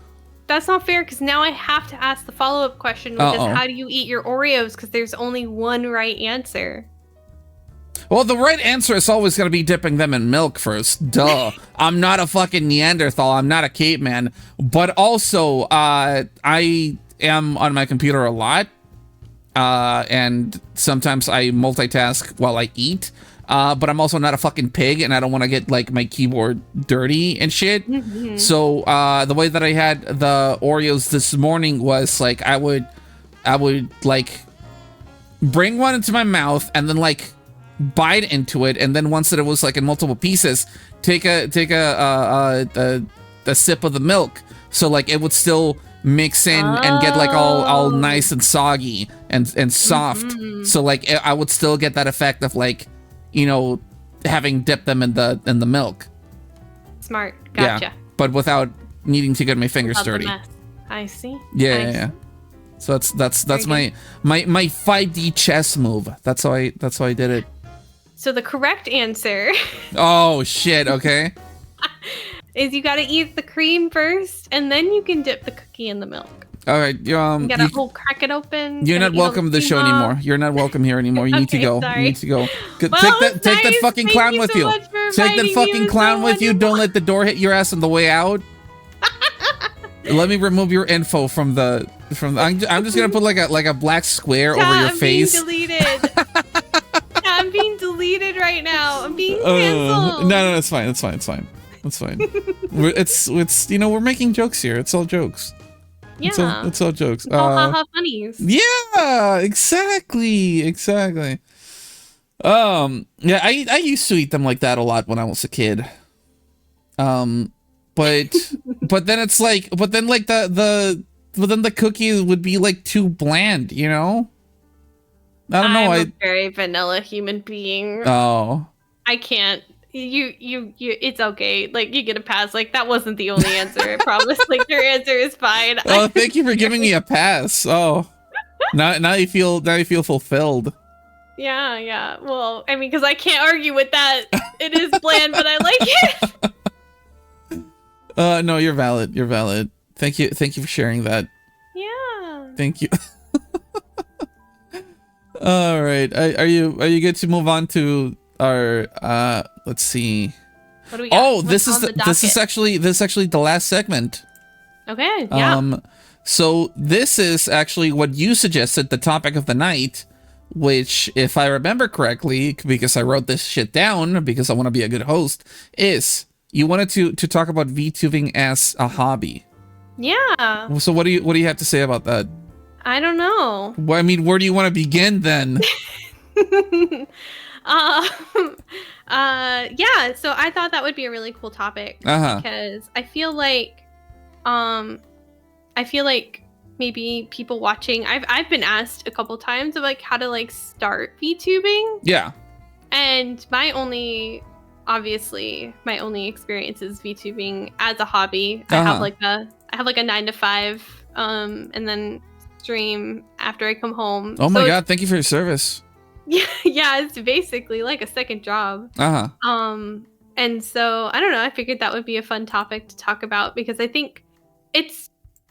that's not fair, because now I have to ask the follow-up question, which is how do you eat your Oreos? Because there's only one right answer. Well, the right answer is always going to be dipping them in milk first. Duh. I'm not a fucking Neanderthal. I'm not a caveman. But also, I am on my computer a lot. And sometimes I multitask while I eat. But I'm also not a fucking pig, and I don't want to get like my keyboard dirty and shit. So the way that I had the Oreos this morning was like I would like bring one into my mouth and then like bite into it, and then once that it was like in multiple pieces, take a sip of the milk, so like it would still mix in and get like all nice and soggy and soft. So like I would still get that effect of like, you know, having dipped them in the milk. Smart. Gotcha. Yeah, but without needing to get my fingers dirty. I see. Yeah. So that's my 5D chess move. That's how I did it. So the correct answer Oh shit, okay. is you gotta eat the cream first, and then you can dip the cookie in the milk. All right, you gotta crack it open. You're not welcome to the show anymore. You're not welcome here anymore. You need to go. Sorry. You need to go. Well, take that fucking clown with you. Take that fucking clown with you. Don't let the door hit your ass on the way out. Let me remove your info from the. I'm just gonna put like a black square over your face. I'm being deleted. I'm being deleted right now. I'm being canceled. No, it's fine. It's fine. It's you know, we're making jokes here. It's all jokes. Yeah. It's all jokes. Haha funnies. Yeah, exactly. Yeah, I used to eat them like that a lot when I was a kid. But then it's like, then the cookie would be like too bland, you know? I don't know. I'm a very vanilla human being. Oh. I can't. You. It's okay. Like, you get a pass. Like, that wasn't the only answer. I promise. Like, your answer is fine. Oh, thank you for giving me a pass. Oh, now you feel fulfilled. Yeah. Well, I mean, because I can't argue with that. It is bland, but I like it. No, you're valid. Thank you for sharing that. Yeah. Thank you. All right. Are you good to move on to our let's see. What do we got? Oh, this is actually the last segment. Okay. Yeah. So this is actually what you suggested, the topic of the night, which, if I remember correctly, because I wrote this shit down because I want to be a good host, is you wanted to talk about VTubing as a hobby. Yeah. So what do you have to say about that? I don't know. Well, I mean, where do you want to begin then? Yeah, so I thought that would be a really cool topic because I feel like maybe people watching, I've been asked a couple times of like how to like start VTubing. Yeah. And my only obviously my only experience is VTubing as a hobby. I have like a 9 to 5, and then stream after I come home. Oh my god, thank you for your service. Yeah, it's basically like a second job. And so I don't know, I figured that would be a fun topic to talk about because I think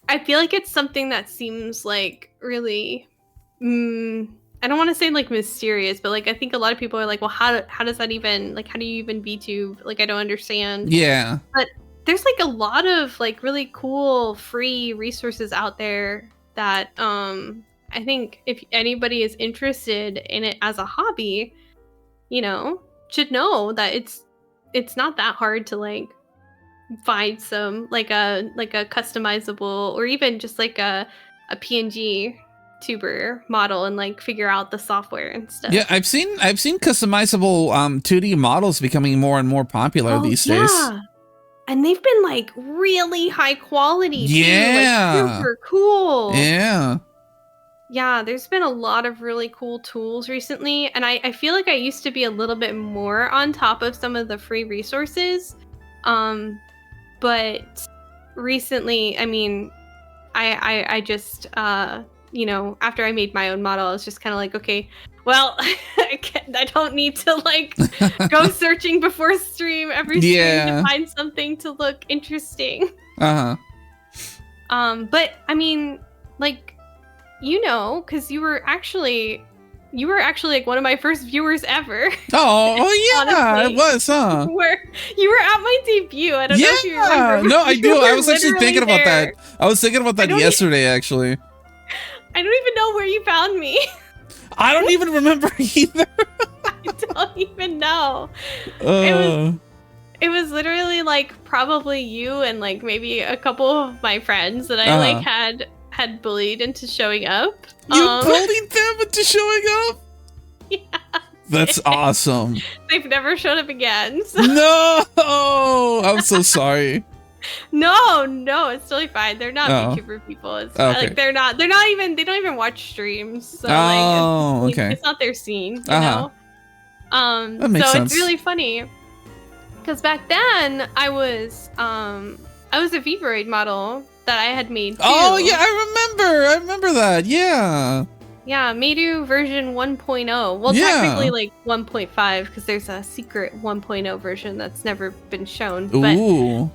I feel like it's something that seems like really I don't want to say like mysterious, but like I think a lot of people are like, well, how does that even, like, how do you even VTube? Like, I don't understand. Yeah. But there's like a lot of like really cool free resources out there that I think if anybody is interested in it as a hobby, you know, should know that it's not that hard to like find some like a customizable or even just like a PNG tuber model and like figure out the software and stuff. Yeah, I've seen customizable 2D models becoming more and more popular these days. And they've been like really high quality too. Like super cool. Yeah, there's been a lot of really cool tools recently, and I feel like I used to be a little bit more on top of some of the free resources. But recently, I mean, I just you know, after I made my own model, I was just kind of like, okay, well, I don't need to like go searching before stream every stream to find something to look interesting. But I mean, like, you know, because you were actually like one of my first viewers ever. Oh yeah, it was, huh? You were at my debut. I don't know if you remember. No, I do. I was actually thinking about that. I was thinking about that yesterday, actually. I don't even know where you found me. I don't even remember either. I don't even know. It was literally like probably you and like maybe a couple of my friends that I like had bullied into showing up. You bullied them into showing up? Yeah. That's awesome. They've never showed up again. So. No, I'm so sorry. No, it's totally fine. They're not VTuber people. It's okay. like they don't even watch streams. So okay. It's not their scene, you know? That makes sense. It's really funny. Because back then I was a Vivroid model that I had made too. Oh yeah, I remember that. Yeah. Yeah, Meiru version 1.0. Well, technically like 1.5 because there's a secret 1.0 version that's never been shown. Ooh.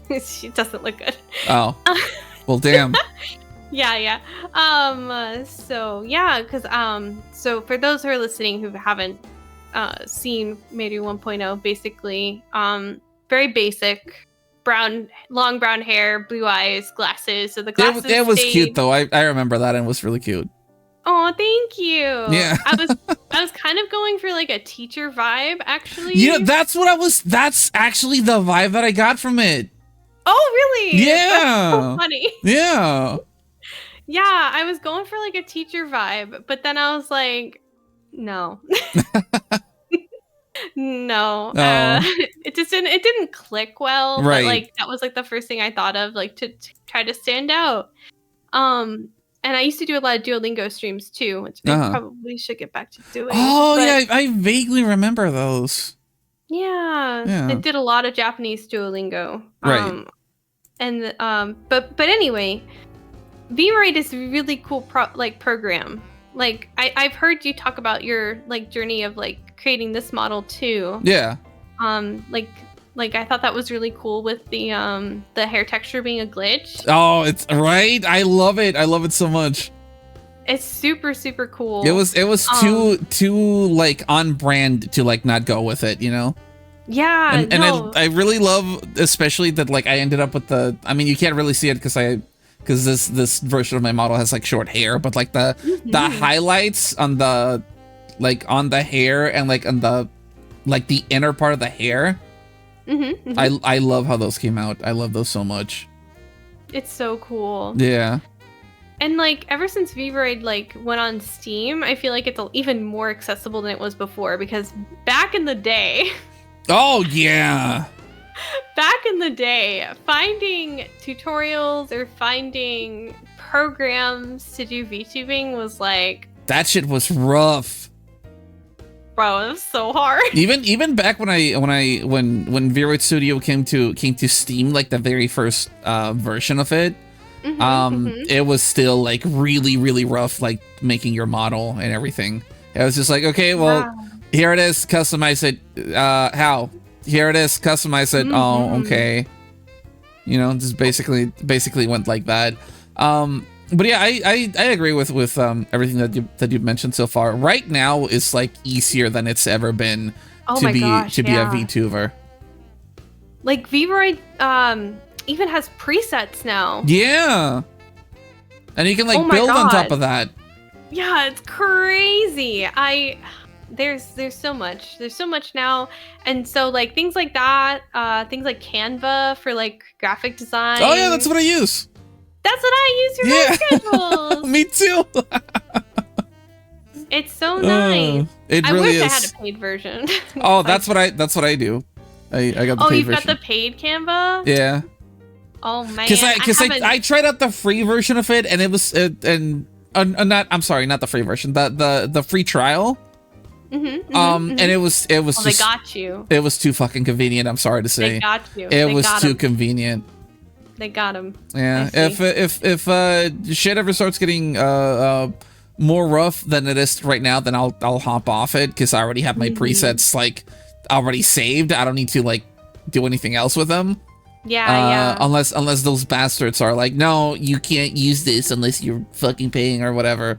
But she doesn't look good. Oh. Well, damn. Yeah. So yeah, because so for those who are listening who haven't seen Meiru 1.0, basically very basic. Long brown hair, blue eyes, glasses. So the glasses. It was cute though. I remember that and it was really cute. Oh, thank you. Yeah. I was kind of going for like a teacher vibe, actually. Yeah, that's actually the vibe that I got from it. Oh, really? Yeah. That's so funny. Yeah. Yeah, I was going for like a teacher vibe, but then I was like, no. No. It didn't click well. Right. But like that was like the first thing I thought of, like to try to stand out. And I used to do a lot of Duolingo streams too, which I probably should get back to doing. Oh, yeah, I vaguely remember those. Yeah. I did a lot of Japanese Duolingo. Right. But anyway, VRoid is a really cool program. Like I've heard you talk about your like journey of like creating this model too. Yeah. Like I thought that was really cool with the hair texture being a glitch. Oh, it's right. I love it. I love it so much. It's super, super cool. It was too like on brand to like not go with it, you know? Yeah. And I really love especially that like I ended up with I mean you can't really see it because this version of my model has like short hair, but like the highlights on the hair and like on the inner part of the hair. I love how those came out. I love those so much. It's so cool. Yeah. And like ever since VRoid like went on Steam, I feel like it's even more accessible than it was before because back in the day. Oh yeah. Back in the day, finding tutorials or finding programs to do VTubing was like that shit was rough. Bro, it was so hard. Even back when VTubing Studio came to Steam, like the very first version of it, it was still like really, really rough, like making your model and everything. It was just like, okay, well, here it is, customize it. How? Here it is, customize it. Oh, okay. You know, just basically went like that. But yeah, I agree with everything that you've mentioned so far. Right now is like easier than it's ever been to be a VTuber. Like VRoid even has presets now. Yeah. And you can like build on top of that. Yeah, it's crazy. There's so much. There's so much now. And so like things like that, things like Canva for like graphic design. Oh yeah, that's what I use. That's what I use for my schedules. Me too. It's so nice. It I really wish is. I had a paid version. Oh, that's what I do. I got the paid version. Oh, you've got the paid Canva? Yeah. Oh man. Because I tried out the free version of it, and it was I'm sorry, not the free version, the free trial. And it was just, they got you. It was too fucking convenient. I'm sorry to say. They got you. It was too convenient. They got him. Yeah. If shit ever starts getting more rough than it is right now, then I'll hop off it because I already have my presets like already saved. I don't need to like do anything else with them. Yeah. Unless those bastards are like, no, you can't use this unless you're fucking paying or whatever.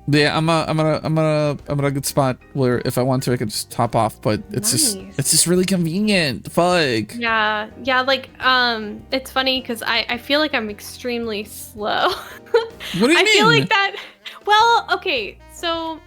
But yeah, I'm at a good spot where if I want to, I could just top off. But it's just really convenient. Fuck. Yeah. Like it's funny because I feel like I'm extremely slow. What do you mean? I feel like that. Well, okay, so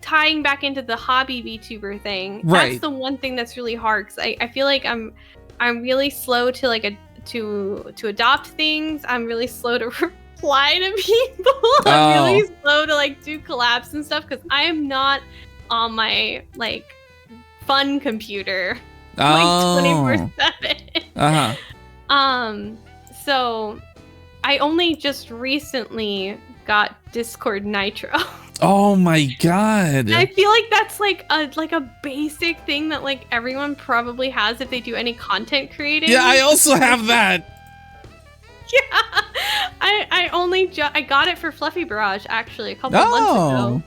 tying back into the hobby VTuber thing, right? That's the one thing that's really hard because I feel like I'm really slow to like to adopt things. I'm really slow to reply to people. I'm really slow to like do collabs and stuff because I am not on my like fun computer like 24/7. So I only just recently got Discord Nitro. Oh my god. I feel like that's like a basic thing that like everyone probably has if they do any content creating. Yeah, I also have that. Yeah, I got it for Fluffy Barrage actually a couple months ago.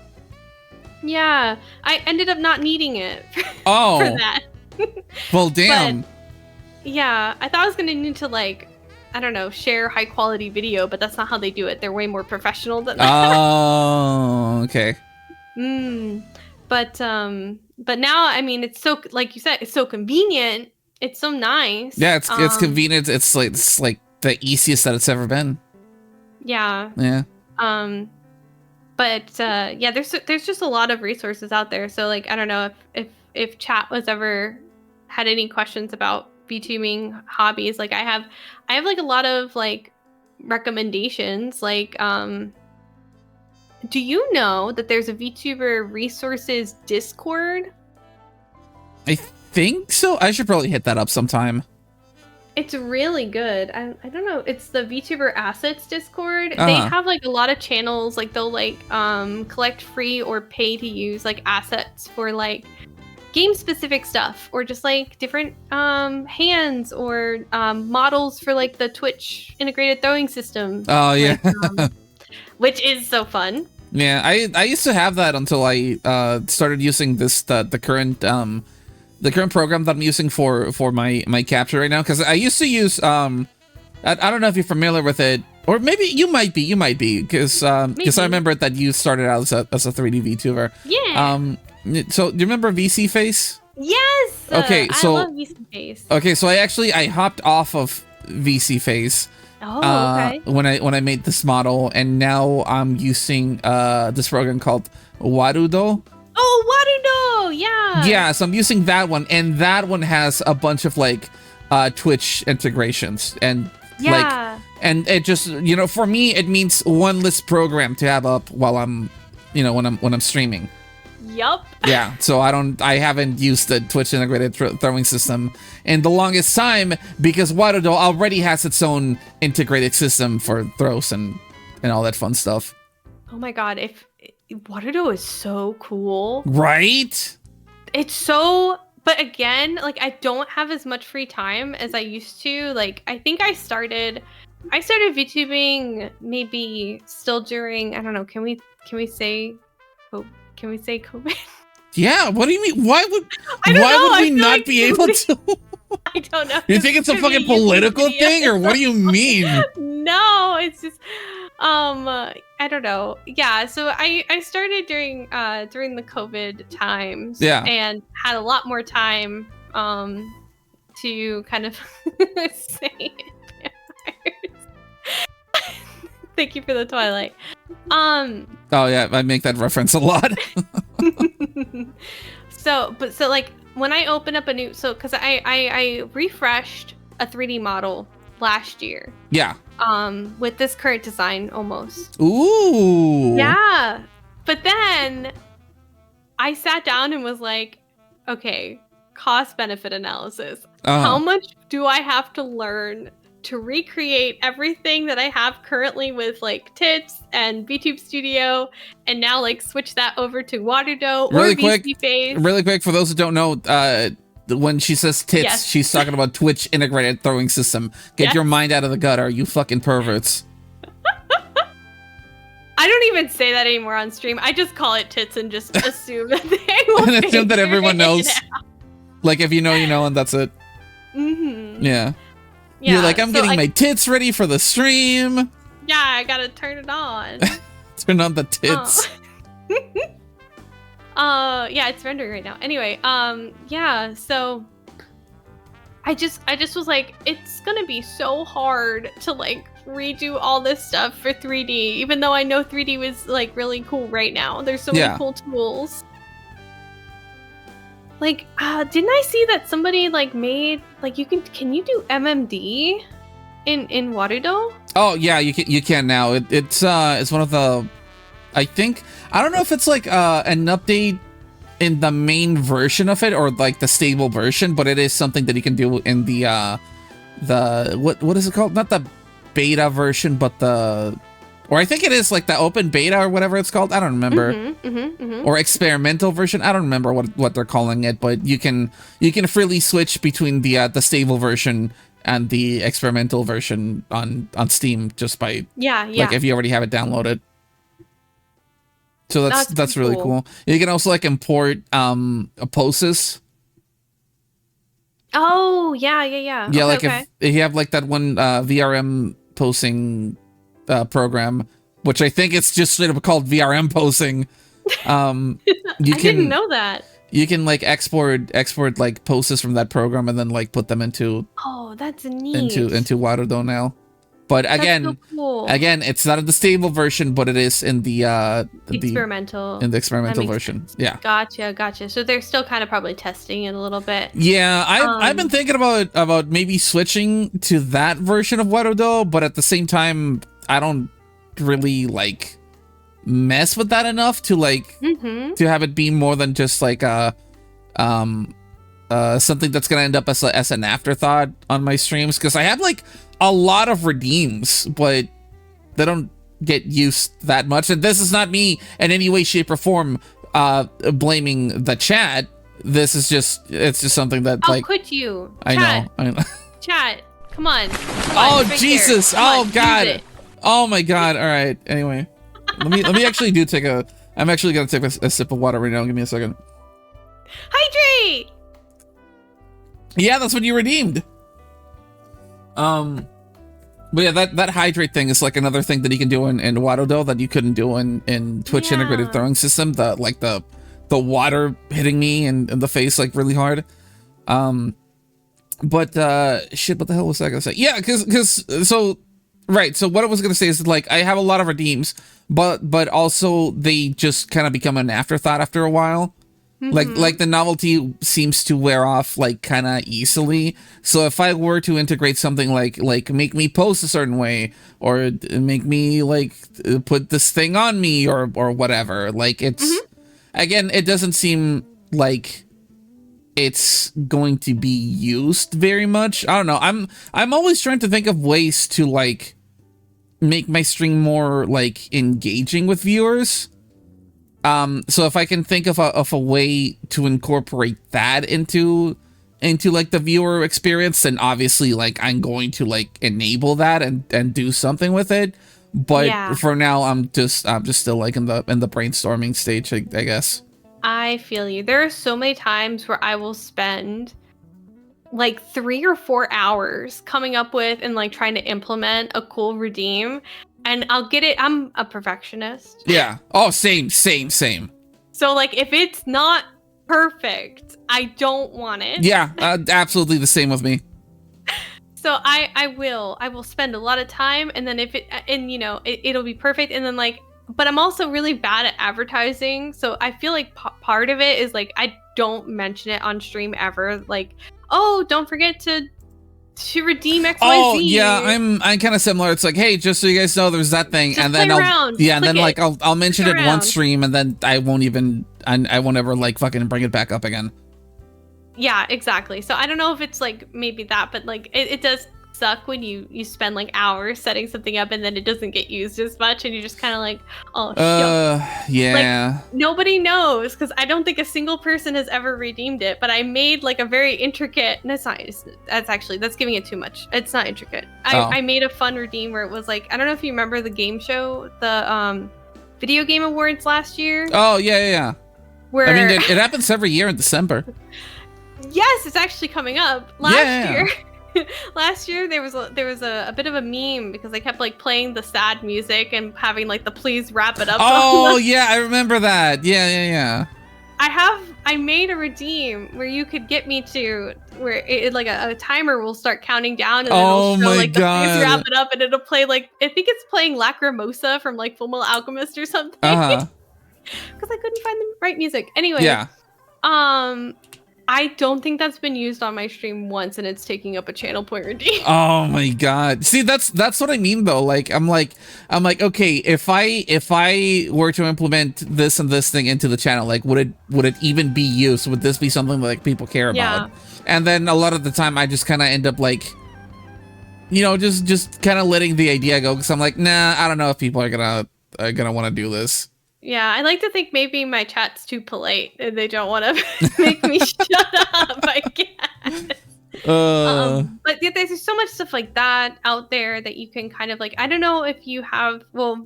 Yeah, I ended up not needing it for that. Well, damn. But, yeah, I thought I was gonna need to like, I don't know, share high quality video, but that's not how they do it. They're way more professional than that. Oh, okay. But now I mean it's so, like you said, it's so convenient. It's so nice. Yeah, it's convenient. It's like the easiest that it's ever been. Yeah. Yeah. But yeah, there's just a lot of resources out there. So like I don't know if chat was ever had any questions about VTubing hobbies. Like I have like a lot of like recommendations. Like do you know that there's a VTuber resources Discord? I think so. I should probably hit that up sometime. It's really good. I don't know. It's the VTuber Assets Discord. They have like a lot of channels. Like they'll like collect free or pay to use like assets for like game specific stuff or just like different hands or models for like the Twitch integrated throwing system. Oh yeah. Like, which is so fun. Yeah, I used to have that until I started using the current program that I'm using for my capture right now, because I used to use I don't know if you're familiar with it, or maybe you might be because I remember that you started out as a 3D VTuber. Yeah. So do you remember VC Face? Yes. Okay, so I love VC Face. Okay, so I hopped off of VC Face. Oh, okay. When I made this model, and now I'm using this program called Warudo. Oh, Warudo, yeah. Yeah, so I'm using that one, and that one has a bunch of like Twitch integrations, and like, and it just, you know, for me it means one less program to have up while I'm, you know, when I'm streaming. Yup. Yeah, so I haven't used the Twitch integrated throwing system in the longest time because Warudo already has its own integrated system for throws and all that fun stuff. Oh my god, Waterdo is so cool. Right? It's so, but again, like I don't have as much free time as I used to. Like I think I started VTubing maybe still during, I don't know, can we say COVID? Yeah, what do you mean? Why would we not like be able to? I don't know. You think it's a fucking political thing, or what do you mean? No, it's just I don't know. Yeah, so I started during the COVID times, Yeah, and had a lot more time to kind of say vampires. Thank you for the Twilight. Oh yeah, I make that reference a lot. So like when I open up a new, because I refreshed a 3D model last year. Yeah. With this current design almost. Ooh. Yeah. But then I sat down and was like, okay, cost benefit analysis. How much do I have to learn to recreate everything that I have currently with like Tits and VTube Studio, and now like switch that over to Waterdo or VC Face? Really quick, for those who don't know, when she says tits, yes, she's talking about Twitch integrated throwing system. Get your mind out of the gutter, you fucking perverts. I don't even say that anymore on stream. I just call it tits and just assume that they will and assume that everyone knows. Like if you know, you know, and that's it. Mm-hmm. Yeah. You're like, I'm getting my tits ready for the stream. Yeah, I gotta turn it on. Turn on the tits. Yeah, it's rendering right now. Anyway, yeah, so I just was like, it's gonna be so hard to like redo all this stuff for 3D, even though I know 3D was like really cool right now. There's so many cool tools. Like, didn't I see that somebody like made like can you do MMD in Waterdo? Oh yeah, you can now. It's one of the, I don't know if it's like an update in the main version of it or like the stable version, but it is something that you can do in the what is it called? Not the beta version, but or I think it is like the open beta or whatever it's called. I don't remember. Or experimental version. I don't remember what they're calling it, but you can freely switch between the stable version and the experimental version on Steam just by like if you already have it downloaded. So that's really cool. You can also like import poses. Oh yeah. Yeah, okay, like if you have like that one VRM posing program, which I think it's just straight up called VRM posing. I didn't know that. You can like export like poses from that program and then like put them into that's neat. into Waterdo now. But again, so cool. Again, it's not in the stable version, but it is in the experimental version. Yeah. Gotcha. So they're still kind of probably testing it a little bit. Yeah, I've been thinking about maybe switching to that version of Waterdo, but at the same time, I don't really like mess with that enough to like to have it be more than just like something that's gonna end up as an afterthought on my streams, because I have like a lot of redeems, but they don't get used that much. And this is not me in any way, shape, or form blaming the chat. This is just something that like could you? I know. Chat, come on. Oh right Jesus! Oh God! Oh my God! All right. Anyway, let me actually take a. I'm actually gonna take a sip of water right now. Give me a second. Hydrate. Yeah, that's what you redeemed. But yeah, that hydrate thing is like another thing that you can do in Waterdo that you couldn't do in Twitch integrated throwing system. The water hitting me in the face like really hard. But shit, what the hell was I gonna say? Yeah, so what I was gonna say is like I have a lot of redeems, but also they just kind of become an afterthought after a while. Like the novelty seems to wear off like kind of easily. So if I were to integrate something like make me post a certain way, or make me like put this thing on me or whatever, like it's again, it doesn't seem like it's going to be used very much. I don't know. I'm always trying to think of ways to like make my stream more like engaging with viewers. So if I can think of a way to incorporate that into like the viewer experience, then obviously like I'm going to like enable that and do something with it. But for now, I'm just still like in the brainstorming stage, I guess. I feel you. There are so many times where I will spend like 3 or 4 hours coming up with and like trying to implement a cool redeem, and I'll get it. I'm a perfectionist. Yeah. Oh, same. So like if it's not perfect, I don't want it. Yeah, absolutely the same with me. So I will spend a lot of time, and then if it'll be perfect, and then like, but I'm also really bad at advertising, so I feel like part of it is like I don't mention it on stream ever, like, oh, don't forget to redeem XYZ. Oh yeah, I'm kind of similar. It's like, hey, just so you guys know, there's that thing, just and then like I'll mention it one stream, and then I won't ever like fucking bring it back up again. Yeah, exactly. So I don't know if it's like maybe that, but like it does suck when you spend like hours setting something up and then it doesn't get used as much, and you're just kind of like, oh shit. Yeah. Like nobody knows, because I don't think a single person has ever redeemed it. But I made like a very intricate. That's giving it too much. It's not intricate. I made a fun redeem where it was like, I don't know if you remember the game show, the video game awards last year. Oh yeah. Where I mean, it happens every year in December. Yes, it's actually coming up. Last year there was a bit of a meme because I kept like playing the sad music and having like the please wrap it up. Oh yeah, I remember that. Yeah. I made a redeem where you could get me to where it like a timer will start counting down, and then it'll show like the please wrap it up, and it'll play like, I think it's playing Lacrimosa from like Fullmetal Alchemist or something. Because I couldn't find the right music. Anyway. Yeah. I don't think that's been used on my stream once, and it's taking up a channel point redeem. Oh my god. See, that's what I mean though. Like I'm like, okay, if I were to implement this and this thing into the channel, like would it even be used? Would this be something that like people care about? And then a lot of the time I just kind of end up like, just kind of letting the idea go, because I'm like, nah, I don't know if people are gonna want to do this. Yeah, I like to think maybe my chat's too polite and they don't want to make me shut up, I guess. But yeah, there's so much stuff like that out there that you can kind of like, I don't know if you have, well,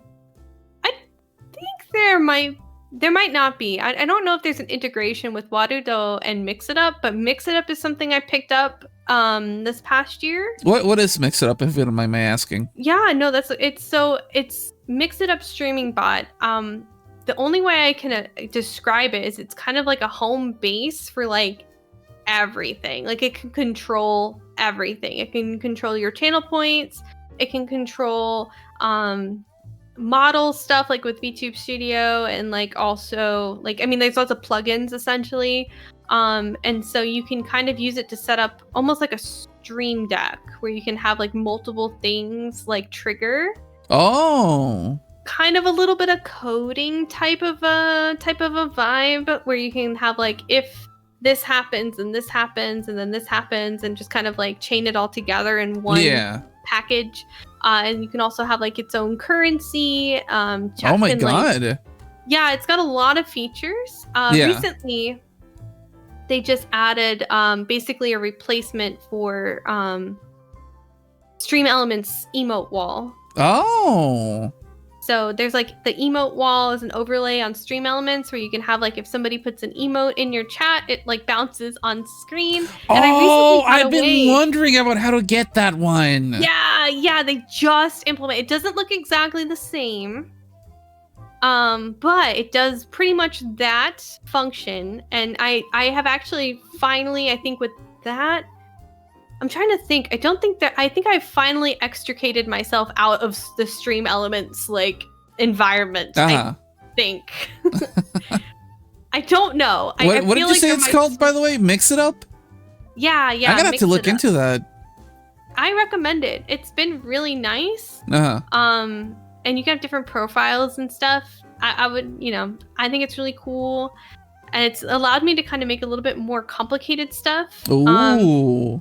I think there might not be. I don't know if there's an integration with Warudo and Mix It Up, but Mix It Up is something I picked up this past year. What is Mix It Up, if you don't mind my asking? Yeah, no, it's Mix It Up streaming bot. The only way I can describe it is it's kind of like a home base for like everything. Like it can control everything. It can control your channel points. It can control model stuff like with VTube Studio, and like also like, I mean, there's lots of plugins essentially. And so you can kind of use it to set up almost like a stream deck where you can have like multiple things like trigger. Oh. Kind of a little bit of coding type of a vibe where you can have like, if this happens and this happens and then this happens, and just kind of like chain it all together in one package. And you can also have like its own currency. Oh my god. Like, yeah, it's got a lot of features. Recently they just added basically a replacement for Stream Elements emote wall. Oh. So there's like the emote wall is an overlay on Stream Elements where you can have like, if somebody puts an emote in your chat, it like bounces on screen. And I've been wondering about how to get that one. Yeah, they just implement. It doesn't look exactly the same, but it does pretty much that function. And I have actually finally, I think with that, I'm trying to think. I think I finally extricated myself out of the Stream Elements like environment. I think. I don't know. What did you say it's called, by the way? Mix It Up? Yeah. I'm gonna have to look into that. I recommend it. It's been really nice. And you can have different profiles and stuff. I would, I think it's really cool, and it's allowed me to kind of make a little bit more complicated stuff. Ooh.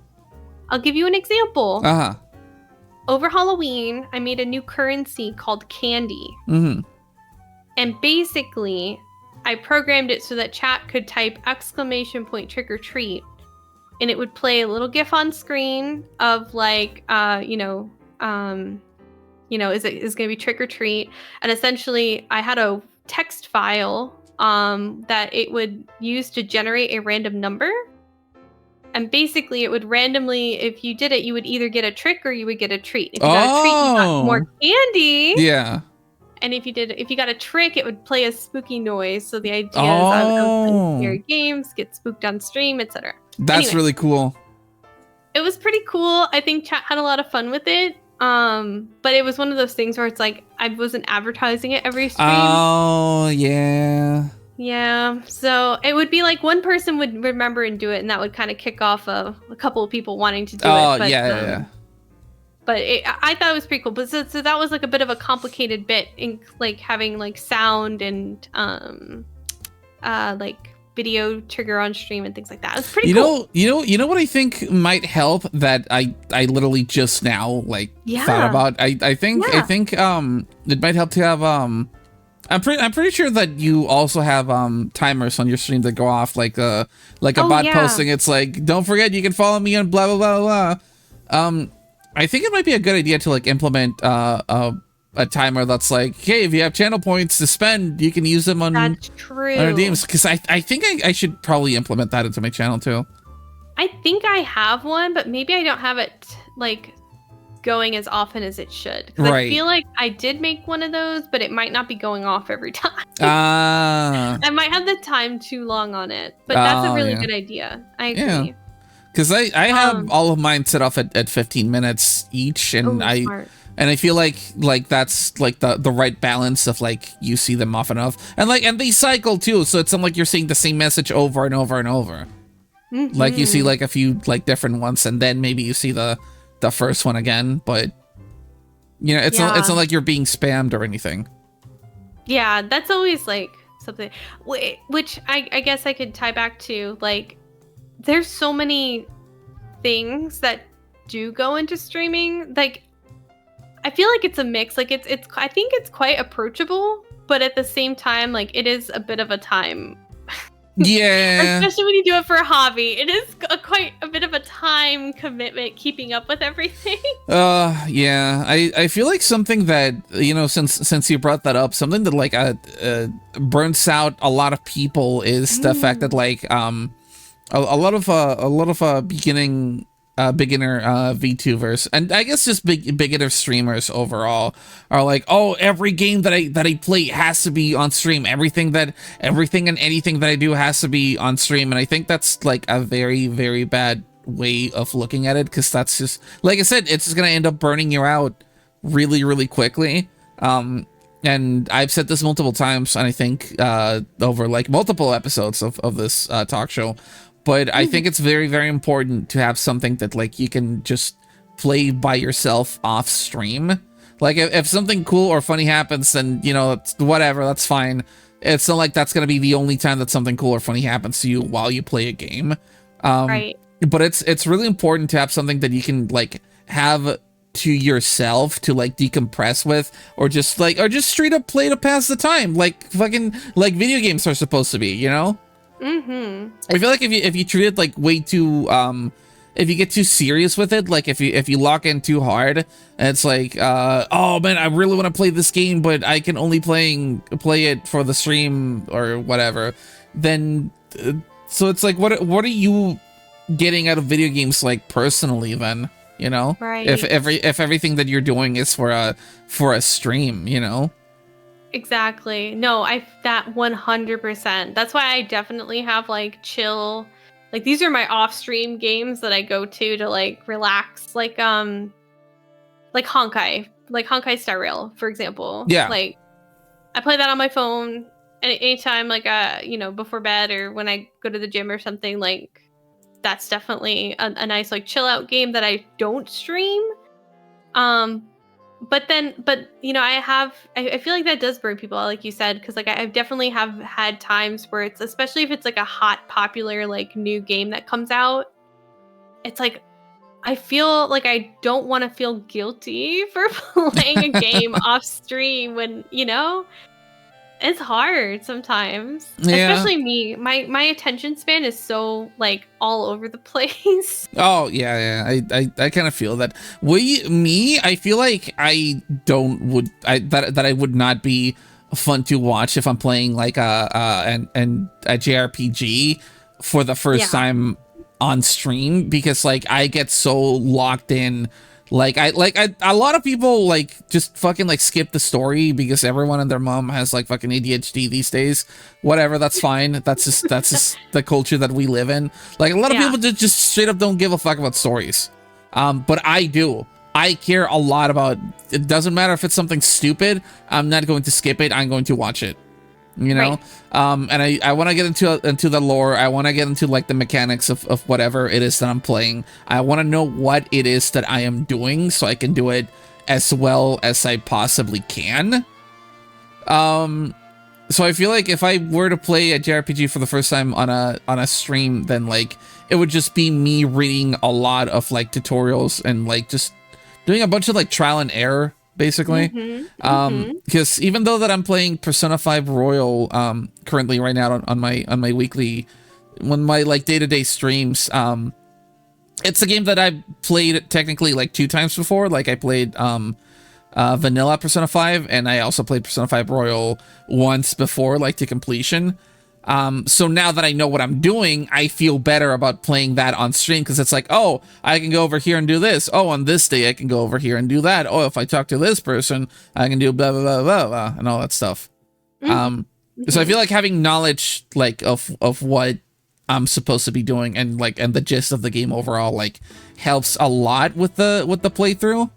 I'll give you an example. Over Halloween, I made a new currency called Candy. And basically, I programmed it so that chat could type ! trick or treat, and it would play a little GIF on screen of like, is going to be trick or treat, and essentially I had a text file that it would use to generate a random number. And basically, it would randomly, if you did it, you would either get a trick or you would get a treat. If you got a treat, you got more candy. Yeah. And if you got a trick, it would play a spooky noise. So the idea is I would play scary games, get spooked on stream, etc. That's really cool. It was pretty cool. I think chat had a lot of fun with it. But it was one of those things where it's like I wasn't advertising it every stream. Oh yeah. Yeah, so it would be like one person would remember and do it, and that would kind of kick off a couple of people wanting to do it. But, yeah. But I thought it was pretty cool. But so that was like a bit of a complicated bit in like having like sound and like video trigger on stream and things like that. It was pretty cool. You know what I think might help that I literally just now thought about. I think it might help to have I'm pretty sure that you also have timers on your stream that go off like a bot posting. It's like, don't forget you can follow me on blah blah blah blah. I think it might be a good idea to like implement a timer that's like, hey, if you have channel points to spend, you can use them on redeems. Because I think I should probably implement that into my channel too. I think I have one, but maybe I don't have it like going as often as it should. I feel like I did make one of those, but it might not be going off every time. I might have the time too long on it, but that's a really good idea. I agree. Because I have all of mine set off at 15 minutes each, and I feel like that's like the right balance of like you see them often enough, and they cycle too, so it's not like you're seeing the same message over and over and over. Mm-hmm. Like you see like a few like different ones, and then maybe you see the first one again, but you know it's not like you're being spammed or anything. Yeah, that's always like something which I guess I could tie back to, like, there's so many things that do go into streaming. Like, I feel like it's a mix. Like it's I think it's quite approachable, but at the same time, like, it is a bit of a time. Yeah. Especially when you do it for a hobby. It is quite a bit of a time commitment keeping up with everything. Yeah. I feel like something that, you know, since you brought that up, something that like burns out a lot of people is the fact that like a lot of beginner VTubers, and I guess just beginner streamers overall, are like, oh, every game that I play has to be on stream. Everything and anything that I do has to be on stream. And I think that's like a very, very bad way of looking at it, because that's just, like I said, it's just gonna end up burning you out really, really quickly. And I've said this multiple times, and I think over like multiple episodes of this talk show. But I think it's very, very important to have something that like you can just play by yourself off stream. Like if something cool or funny happens, then, you know, it's whatever, that's fine. It's not like that's going to be the only time that something cool or funny happens to you while you play a game. Right. But it's really important to have something that you can like have to yourself to like decompress with, or just straight up play to pass the time, like fucking like video games are supposed to be, you know? I feel like if you treat it like way too if you get too serious with it, like if you lock in too hard, and it's like oh man, I really want to play this game, but I can only play it for the stream or whatever, then so it's like what are you getting out of video games, like, personally, then, you know? Right. If everything that you're doing is for a stream, you know? Exactly. No, that 100%. That's why I definitely have like chill, like these are my off-stream games that I go to like relax, like Honkai Star Rail, for example. Yeah. Like I play that on my phone, and anytime like you know, before bed or when I go to the gym or something, like that's definitely a nice like chill out game that I don't stream. But you know, I feel like that does burn people out, like you said, because like I definitely have had times where it's, especially if it's like a hot, popular like new game that comes out, it's like I feel like I don't want to feel guilty for playing a game off stream when, you know, It's hard sometimes. Yeah. Especially me. My attention span is so like all over the place. Oh yeah, I kind of feel that. I feel like I would not be fun to watch if I'm playing like a JRPG for the first time on stream, because like I get so locked in. Like a lot of people like just fucking like skip the story because everyone and their mom has like fucking ADHD these days. Whatever, that's fine. That's just the culture that we live in. Like a lot of people just straight up don't give a fuck about stories. But I do. I care a lot about. It doesn't matter if it's something stupid. I'm not going to skip it. I'm going to watch it. You know, and I want to get into the lore. I want to get into like the mechanics of whatever it is that I'm playing. I want to know what it is that I am doing so I can do it as well as I possibly can. So I feel like if I were to play a JRPG for the first time on a stream, then like it would just be me reading a lot of like tutorials and like just doing a bunch of like trial and error, basically. Because even though that I'm playing Persona 5 Royal currently right now on my weekly, when my like day-to-day streams, it's a game that I've played technically like 2 times before. Like I played vanilla Persona 5, and I also played Persona 5 Royal once before, like to completion. So now that I know what I'm doing, I feel better about playing that on stream, because it's like, oh, I can go over here and do this. Oh, on this day I can go over here and do that. Oh, if I talk to this person, I can do blah blah blah blah, blah and all that stuff. So I feel like having knowledge like of what I'm supposed to be doing and the gist of the game overall like helps a lot with the playthrough.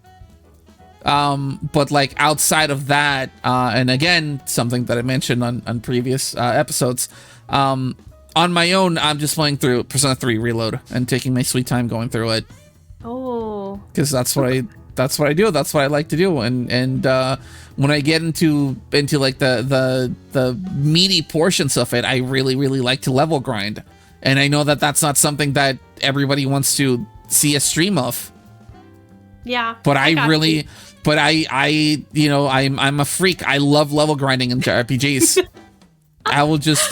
But like outside of that, and again, something that I mentioned on previous episodes, on my own, I'm just playing through Persona 3 Reload and taking my sweet time going through it. Oh, because that's what I do. That's what I like to do. And when I get into like the meaty portions of it, I really like to level grind. And I know that that's not something that everybody wants to see a stream of. Yeah, but I'm a freak. I love level grinding in RPGs. I will just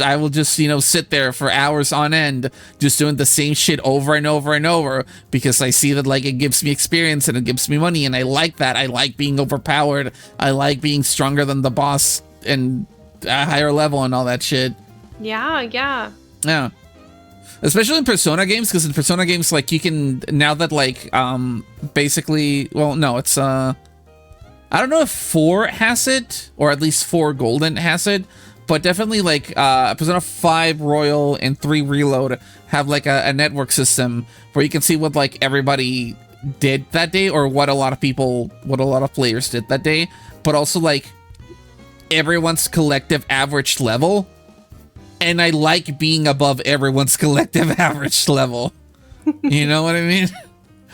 sit there for hours on end just doing the same shit over and over and over, because I see that like it gives me experience and it gives me money, and I like that. I like being overpowered. I like being stronger than the boss and a higher level and all that shit. Yeah. Especially in Persona games, because in Persona games, like, you can, now that, like, basically, well, no, it's, I don't know if 4 has it, or at least 4 Golden has it, but definitely, like, Persona 5 Royal and 3 Reload have, like, a network system where you can see what, like, everybody did that day, or what a lot of players did that day, but also, like, everyone's collective average level. And I like being above everyone's collective average level. You know what I mean?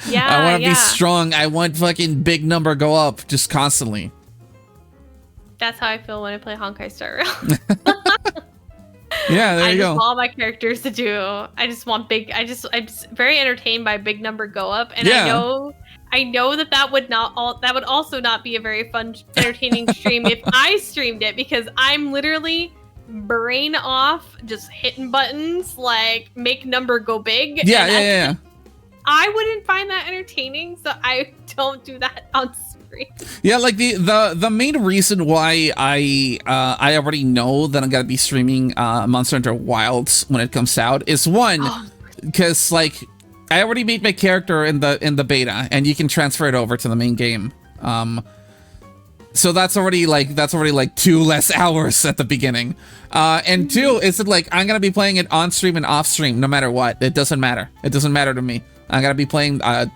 Yeah, I want to be strong. I want fucking big number go up just constantly. That's how I feel when I play Honkai Star Rail. Yeah, there you go. I just want all my characters to do. I just want big. I'm just very entertained by big number go up, and I know that would also not be a very fun, entertaining stream if I streamed it, because I'm literally brain off, just hitting buttons like make number go big. Yeah. I wouldn't find that entertaining, so I don't do that on stream. Yeah, like the main reason why I already know that I'm gonna be streaming Monster Hunter Wilds when it comes out is one, because like I already made my character in the beta, and you can transfer it over to the main game. So that's already like 2 less hours at the beginning. And 2 is that like I'm gonna be playing it on stream and off stream no matter what. It doesn't matter. It doesn't matter to me. I'm gonna be playing the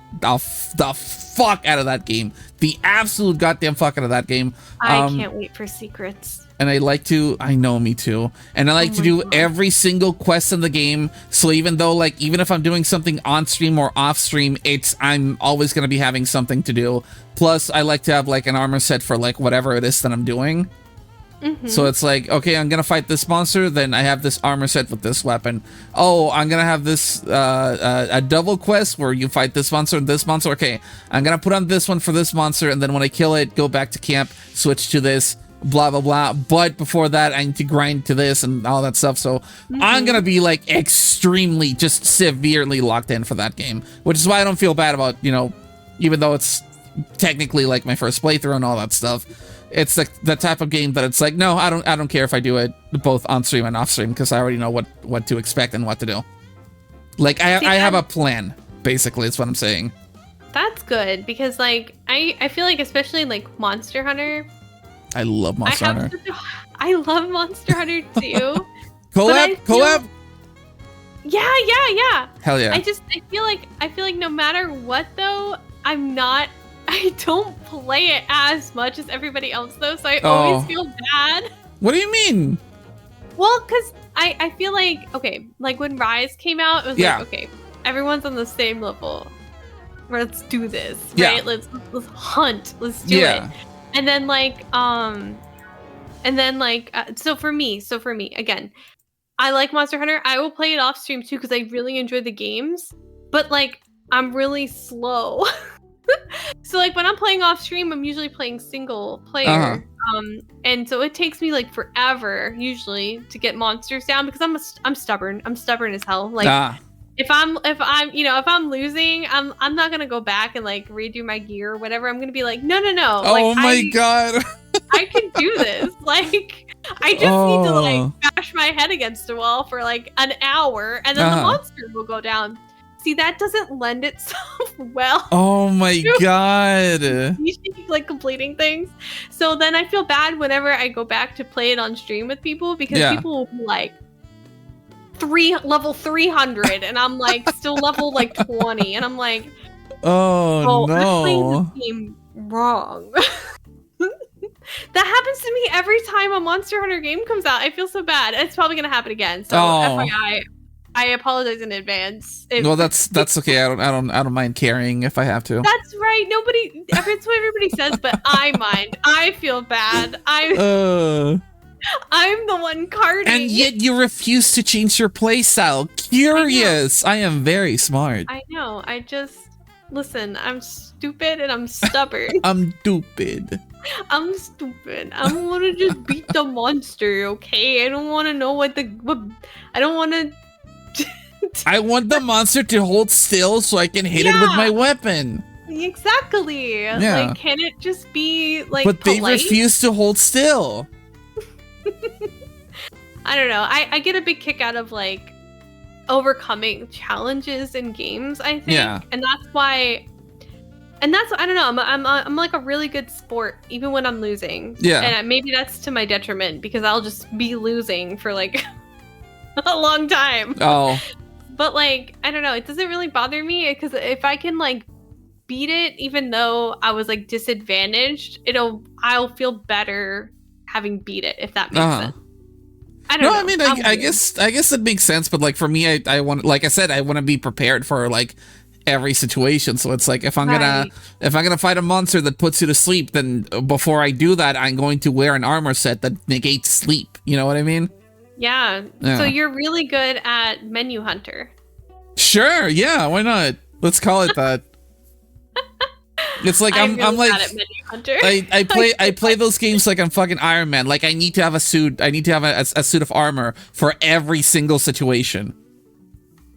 fuck out of that game. The absolute goddamn fuck out of that game. I can't wait for secrets. And I know, me too. And I like to do every single quest in the game. So even if I'm doing something on stream or off stream, I'm always going to be having something to do. Plus, I like to have like an armor set for like whatever it is that I'm doing. So it's like, okay, I'm going to fight this monster, then I have this armor set with this weapon. Oh, I'm going to have this, a double quest where you fight this monster and this monster. Okay, I'm going to put on this one for this monster, and then when I kill it, go back to camp, switch to this. blah blah blah, but before that I need to grind to this and all that stuff, so I'm gonna be like extremely, just severely locked in for that game, which is why I don't feel bad about, you know, even though it's technically like my first playthrough and all that stuff. It's the type of game that it's like, no, I don't care if I do it both on stream and off stream, because I already know what to expect and what to do. Like I have a plan, basically, is what I'm saying. That's good, because like I feel like, especially like Monster Hunter, I love Monster Hunter. I love Monster Hunter too. collab. Yeah. Hell yeah. I feel like no matter what though, I don't play it as much as everybody else though, so I always feel bad. What do you mean? Well, because I feel like, okay, like when Rise came out, it was like, okay, everyone's on the same level. Let's do this, right? Let's hunt. Let's do it. And then so for me, again, I like Monster Hunter. I will play it off stream too, because I really enjoy the games, but like I'm really slow. So like when I'm playing off stream, I'm usually playing single player. And so it takes me like forever usually to get monsters down, because I'm stubborn. I'm stubborn as hell. Like if I'm losing, I'm not gonna go back and like redo my gear or whatever. I'm gonna be like, no. Oh my god. I can do this. Like I just need to like bash my head against a wall for like an hour, and then the monster will go down. See, that doesn't lend itself well. Oh my god. Like completing things. So then I feel bad whenever I go back to play it on stream with people, because people will be like level 300 and I'm like still level like 20, and I'm like, oh no, I'm playing this game wrong. That happens to me every time a Monster Hunter game comes out. I feel so bad. It's probably gonna happen again. So FYI, I apologize in advance. Well, that's okay. I don't mind carrying if I have to. That's right. That's what everybody says, but I mind. I feel bad. I'm the one carding. And yet you refuse to change your playstyle. Curious. I am very smart. I know. Listen, I'm stupid and I'm stubborn. I'm stupid. I'm stupid. I want to just beat the monster, okay? I don't want to know I don't want to... I want the monster to hold still so I can hit it with my weapon. Exactly. Yeah. Like, can it just be like But polite? they refuse to hold still. I don't know. I get a big kick out of like overcoming challenges in games, I think. Yeah. And that's why, I don't know, I'm like a really good sport even when I'm losing. Yeah. And maybe that's to my detriment, because I'll just be losing for like a long time. Oh. But like, I don't know, it doesn't really bother me, because if I can like beat it even though I was like disadvantaged, I'll feel better having beat it, if that makes sense. I don't know. I mean, I guess it makes sense, but like for me, I want, like I said, I want to be prepared for like every situation. So it's like, if I'm gonna fight a monster that puts you to sleep, then before I do that, I'm going to wear an armor set that negates sleep. You know what I mean? Yeah. So you're really good at Menu Hunter. Sure. Yeah. Why not? Let's call it that. It's like I'm really like bad at Menu Hunter. I play those games like I'm fucking Iron Man. Like I need to have a suit. I need to have a suit of armor for every single situation.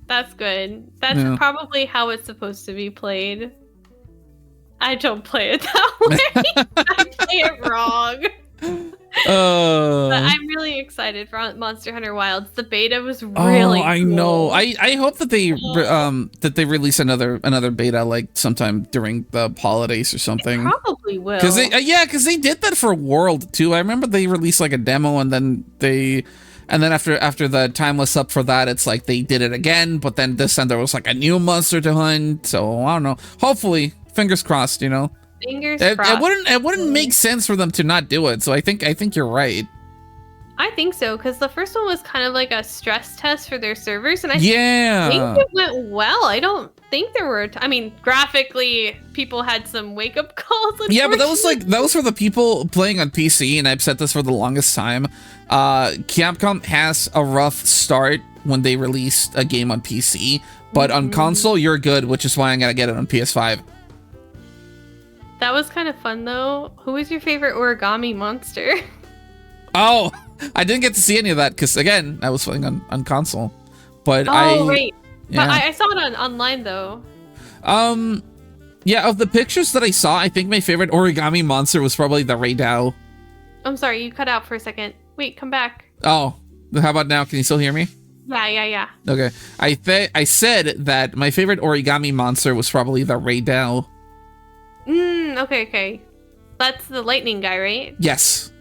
That's good. That's probably how it's supposed to be played. I don't play it that way. I play it wrong. But I'm really excited for Monster Hunter Wilds. The beta was really I cool. know. I hope that they release another beta like sometime during the holidays or something. It probably will. Because they did that for World too. I remember they released like a demo, and then after the time was up for that, it's like they did it again. But then this time there was like a new monster to hunt. So I don't know. Hopefully, fingers crossed. You know. Fingers crossed. It wouldn't make sense for them to not do it. So I think you're right. I think so, because the first one was kind of like a stress test for their servers, and I think it went well. I don't think there were. I mean, graphically, people had some wake up calls. Yeah, but that was for the people playing on PC, and I've said this for the longest time. Capcom has a rough start when they release a game on PC, but on console you're good, which is why I'm gonna get it on PS5. That was kind of fun though. Who was your favorite origami monster? Oh, I didn't get to see any of that because again, I was playing on console. But right. Yeah. But I saw it online though. Yeah, of the pictures that I saw, I think my favorite origami monster was probably the Raydao. I'm sorry, you cut out for a second. Wait, come back. Oh, how about now? Can you still hear me? Yeah. Okay. I said that my favorite origami monster was probably the Raydao. Okay. That's the lightning guy, right? Yes.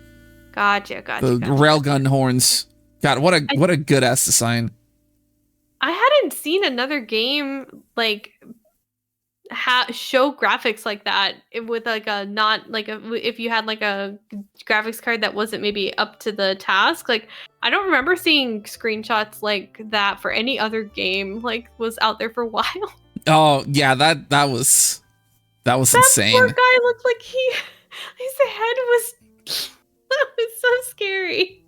Gotcha. The railgun horns. God, what a good ass design. I hadn't seen another game like show graphics like that with like if you had like a graphics card that wasn't maybe up to the task. Like I don't remember seeing screenshots like that for any other game like was out there for a while. Oh yeah, that was insane. Poor guy looked like his head was that was so scary.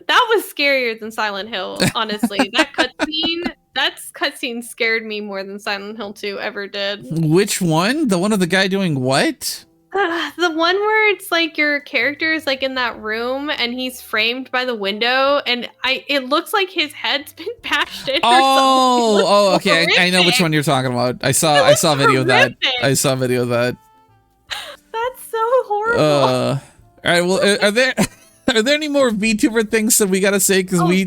That was scarier than Silent Hill, honestly. That cutscene scared me more than Silent Hill 2 ever did. Which one? The one of the guy doing what? The one where it's like your character is like in that room and he's framed by the window and it looks like his head's been bashed in. Oh, okay. I know which one you're talking about. I saw a video of that. I saw a video of that. That's so horrible. All right. Well, are there any more VTuber things that we gotta say? Because we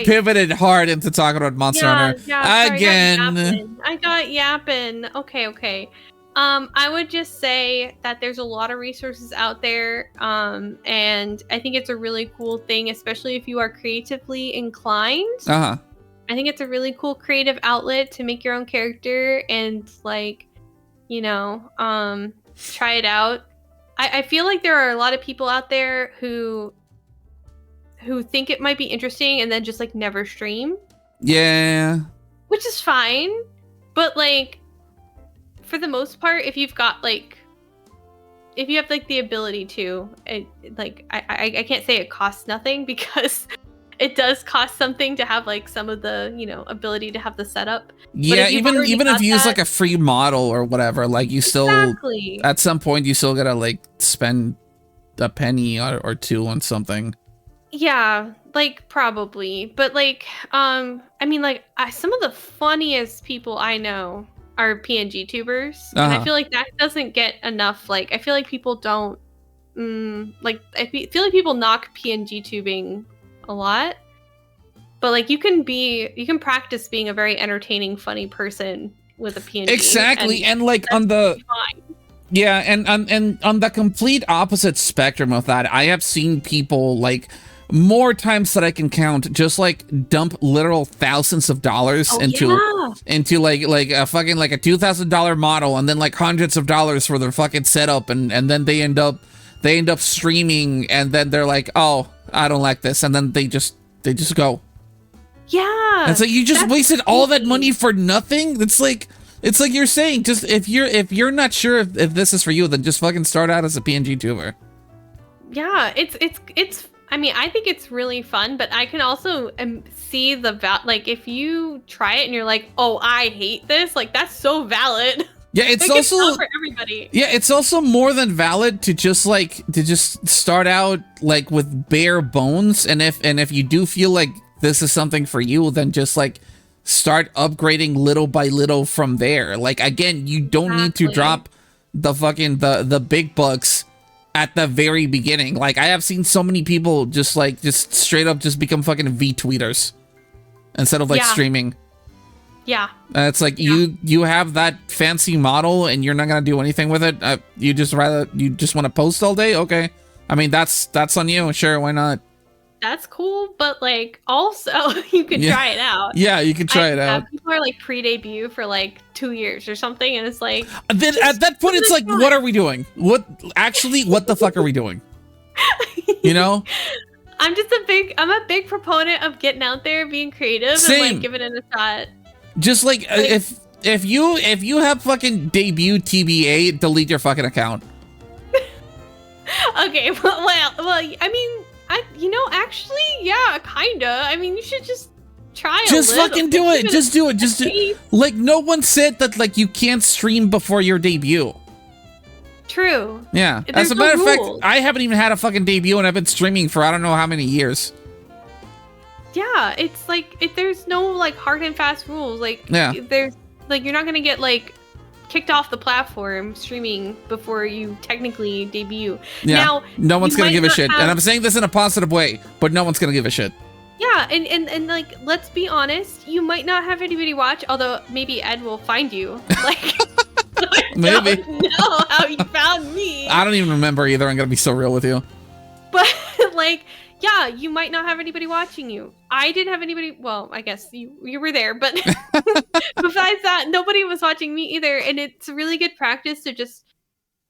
pivoted hard into talking about Monster Hunter again. I got yapping. Okay. I would just say that there's a lot of resources out there, and I think it's a really cool thing, especially if you are creatively inclined. I think it's a really cool creative outlet to make your own character and like, try it out. I feel like there are a lot of people out there who think it might be interesting and then just like never stream. Yeah. Which is fine. But like for the most part, if you have like the ability to, I can't say it costs nothing because it does cost something to have like some of the, ability to have the setup. Yeah, even if you use like a free model or whatever, like you still at some point you still gotta like spend a penny or two on something. Yeah, like probably, but like I mean like some of the funniest people I know are PNG tubers, and I feel like that doesn't get enough. Like I feel like people don't I feel like people knock PNG tubing a lot, but like you can practice being a very entertaining, funny person with a PNG. Exactly, and like on the yeah, and on the complete opposite spectrum of that, I have seen people like more times that I can count just like dump literal thousands of dollars into like a fucking like a $2,000 model and then like hundreds of dollars for their fucking setup, and then they end up streaming, and then they're like, oh, I don't like this, and then they just go. Yeah. And so you just wasted all that money for nothing. It's like you're saying, just if you're not sure if this is for you, then just fucking start out as a PNG tuber. Yeah, it's I mean, I think it's really fun, but I can also see like if you try it and you're like, oh, I hate this, like that's so valid. Yeah, it's like, also it's not for everybody. Yeah, it's also more than valid to just start out like with bare bones, and if you do feel like this is something for you, then just like start upgrading little by little from there. Like again, you don't need to drop the fucking the big bucks at the very beginning. Like I have seen so many people just straight up just become fucking VTweeters instead of like streaming. Yeah. It's like you have that fancy model and you're not gonna do anything with it. You just want to post all day. Okay, I mean that's on you. Sure, why not? That's cool, but like also you can try it out. Yeah, you can try it out. People are like pre-debut for like 2 years or something, and it's like then at that point it's like, what are we doing? What the fuck are we doing? You know? I'm a big proponent of getting out there, being creative, and like giving it a shot. Just like if you have fucking debut TBA, delete your fucking account. Okay, well, I mean, actually, yeah, kinda. I mean, you should just try it. Just fucking do it. Just do it. Just do. Like, no one said that like you can't stream before your debut. True. Yeah. There's As a matter of fact, rules. I haven't even had a fucking debut, and I've been streaming for I don't know how many years. Yeah, it's like there's no like hard and fast rules. Like there's like you're not gonna get like kicked off the platform streaming before you technically debut. Yeah. Now, no one's gonna give a shit, have... and I'm saying this in a positive way, but no one's gonna give a shit. Yeah, and like let's be honest, you might not have anybody watch, although maybe Ed will find you. Like maybe. I don't know how you found me. I don't even remember either. I'm gonna be so real with you. But like, yeah, you might not have anybody watching you. I didn't have anybody. Well, I guess you were there, but besides that, nobody was watching me either. And it's a really good practice to just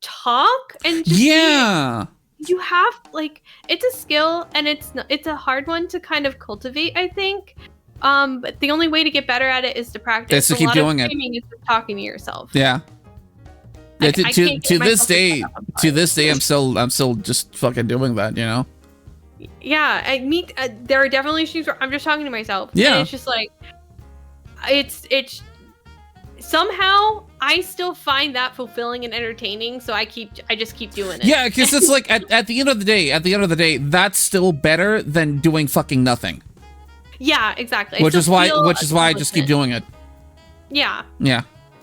talk and just you have like it's a skill and it's a hard one to kind of cultivate, I think. But the only way to get better at it is to practice. Is to keep doing it. Is just talking to yourself. Yeah. Yeah, to this day, I'm still just fucking doing that, you know. Yeah, there are definitely issues where I'm just talking to myself. Yeah, and it's just like it's somehow I still find that fulfilling and entertaining, so I just keep doing it. Yeah, because it's like at the end of the day, that's still better than doing fucking nothing. Yeah, exactly. Which is why I just keep doing it. Yeah. Yeah.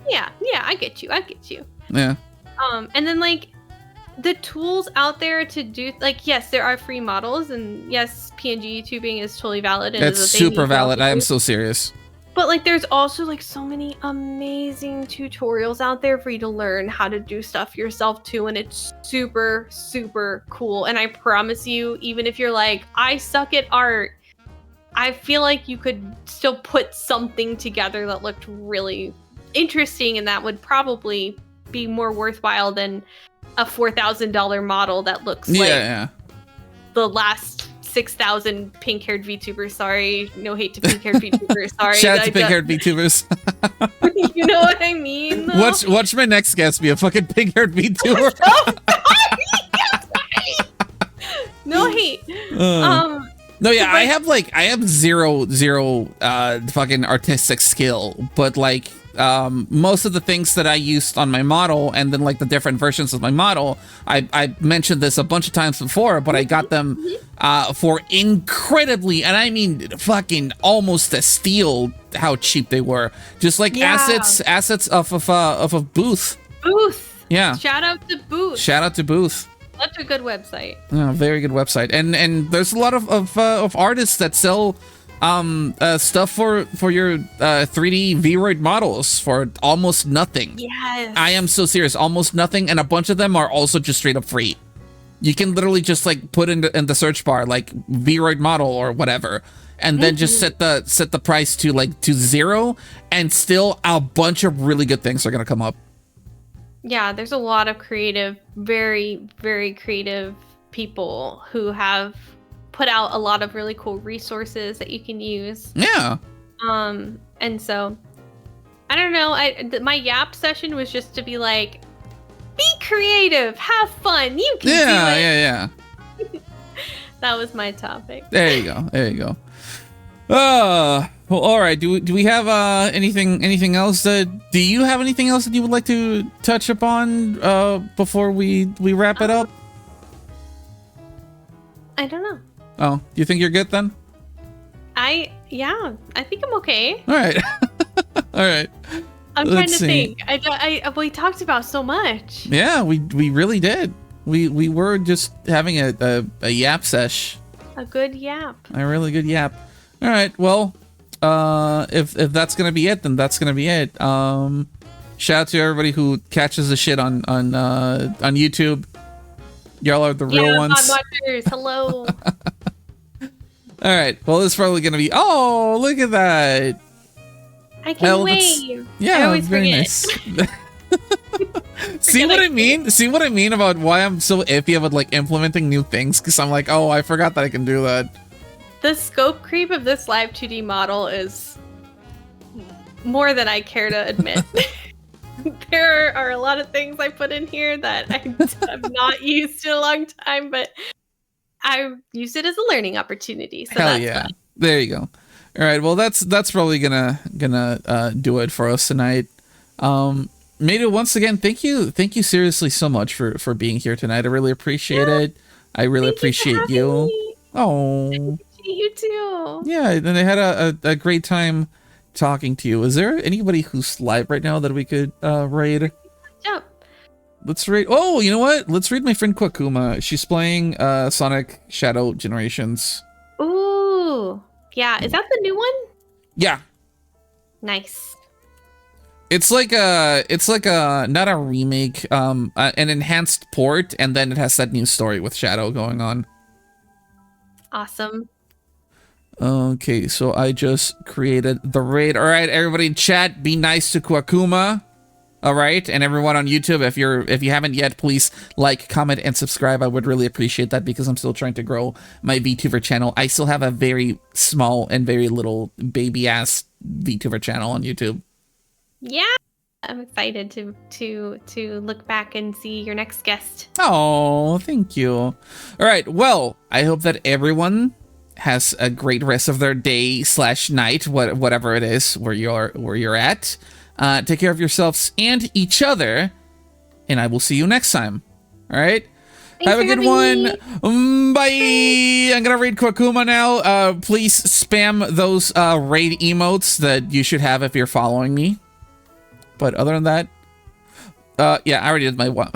Yeah, I get you. Yeah. And then like the tools out there to do like yes, there are free models, and yes, PNG YouTubing is totally valid. And it's super valid. I am so serious. But like there's also like so many amazing tutorials out there for you to learn how to do stuff yourself too, and it's super, super cool. And I promise you, even if you're like, I suck at art, I feel like you could still put something together that looked really interesting, and that would probably be more worthwhile than a $4,000 model that looks like the last 6,000 pink-haired VTubers. Sorry, no hate to pink-haired VTubers. Sorry, shout out to pink-haired VTubers. You know what I mean? Watch my next guest be a fucking pink-haired VTuber. No hate. No, yeah, I have zero fucking artistic skill, but like most of the things that I used on my model, and then like the different versions of my model, I mentioned this a bunch of times before, but I got them for incredibly, and I mean fucking almost a steal how cheap they were. Just like assets of a Booth. Booth. Yeah. Shout out to Booth. Shout out to Booth. Such a good website. Oh, very good website, and there's a lot of artists that sell stuff for your 3D Vroid models for almost nothing. Yes. I am so serious, almost nothing, and a bunch of them are also just straight up free. You can literally just like put in the search bar like Vroid model or whatever, and then just set the price to like to 0, and still a bunch of really good things are gonna come up. Yeah, there's a lot of creative, very, very creative people who have put out a lot of really cool resources that you can use. Yeah. And so, I don't know. My yap session was just to be like, be creative, have fun, you can do it. Yeah. That was my topic. There you go. Well, all right. Do we have anything else? Do you have anything else that you would like to touch upon before we wrap it up? I don't know. Oh, do you think you're good then? I think I'm okay. All right. All right. I'm trying to think. We talked about so much. Yeah, we really did. We were just having a yap sesh. A good yap. A really good yap. All right. Well, if that's gonna be it, then that's gonna be it. Shout out to everybody who catches the shit on YouTube. Y'all are the real ones. Watchers, hello. All right. Well, this is probably gonna be. Oh, look at that. I can wave. Yeah, I always very forget. Nice. See what I mean? See what I mean about why I'm so iffy about like implementing new things? Because I'm like, oh, I forgot that I can do that. The scope creep of this live 2D model is more than I care to admit. There are a lot of things I put in here that I've not used in a long time, but I used it as a learning opportunity. So hell yeah. Fun. There you go. All right. Well, that's probably gonna do it for us tonight. Meiru, once again, thank you seriously so much for being here tonight. I really appreciate it. I really appreciate you. Oh, I appreciate you too. Yeah, and I had a great time talking to you. Is there anybody who's live right now that we could raid? Jump. Let's raid. Oh, you know what? Let's raid my friend Kwakuma. She's playing Sonic Shadow Generations. Ooh, yeah. Is that the new one? Yeah. Nice. It's like a not a remake, an enhanced port, and then it has that new story with Shadow going on. Awesome. Okay, so I just created the raid. All right, everybody in chat, be nice to Kwakuma. All right, and everyone on YouTube, if you haven't yet, please like, comment, and subscribe. I would really appreciate that because I'm still trying to grow my VTuber channel. I still have a very small and very little baby ass VTuber channel on YouTube. Yeah, I'm excited to look back and see your next guest. Oh, thank you. All right, well, I hope that everyone has a great rest of their day / night, whatever it is where you're at. Take care of yourselves and each other, and I will see you next time. All right. Thanks Have a good one. Bye. Bye. I'm gonna raid Kwakuma now. Please spam those raid emotes that you should have if you're following me. But other than that, yeah, I already did my one.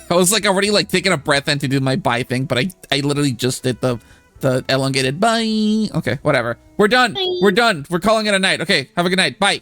I was like already like taking a breath in to do my bye thing, but I literally just did the elongated bye. Okay, whatever. We're done. Bye. We're done. We're calling it a night. Okay, have a good night. Bye.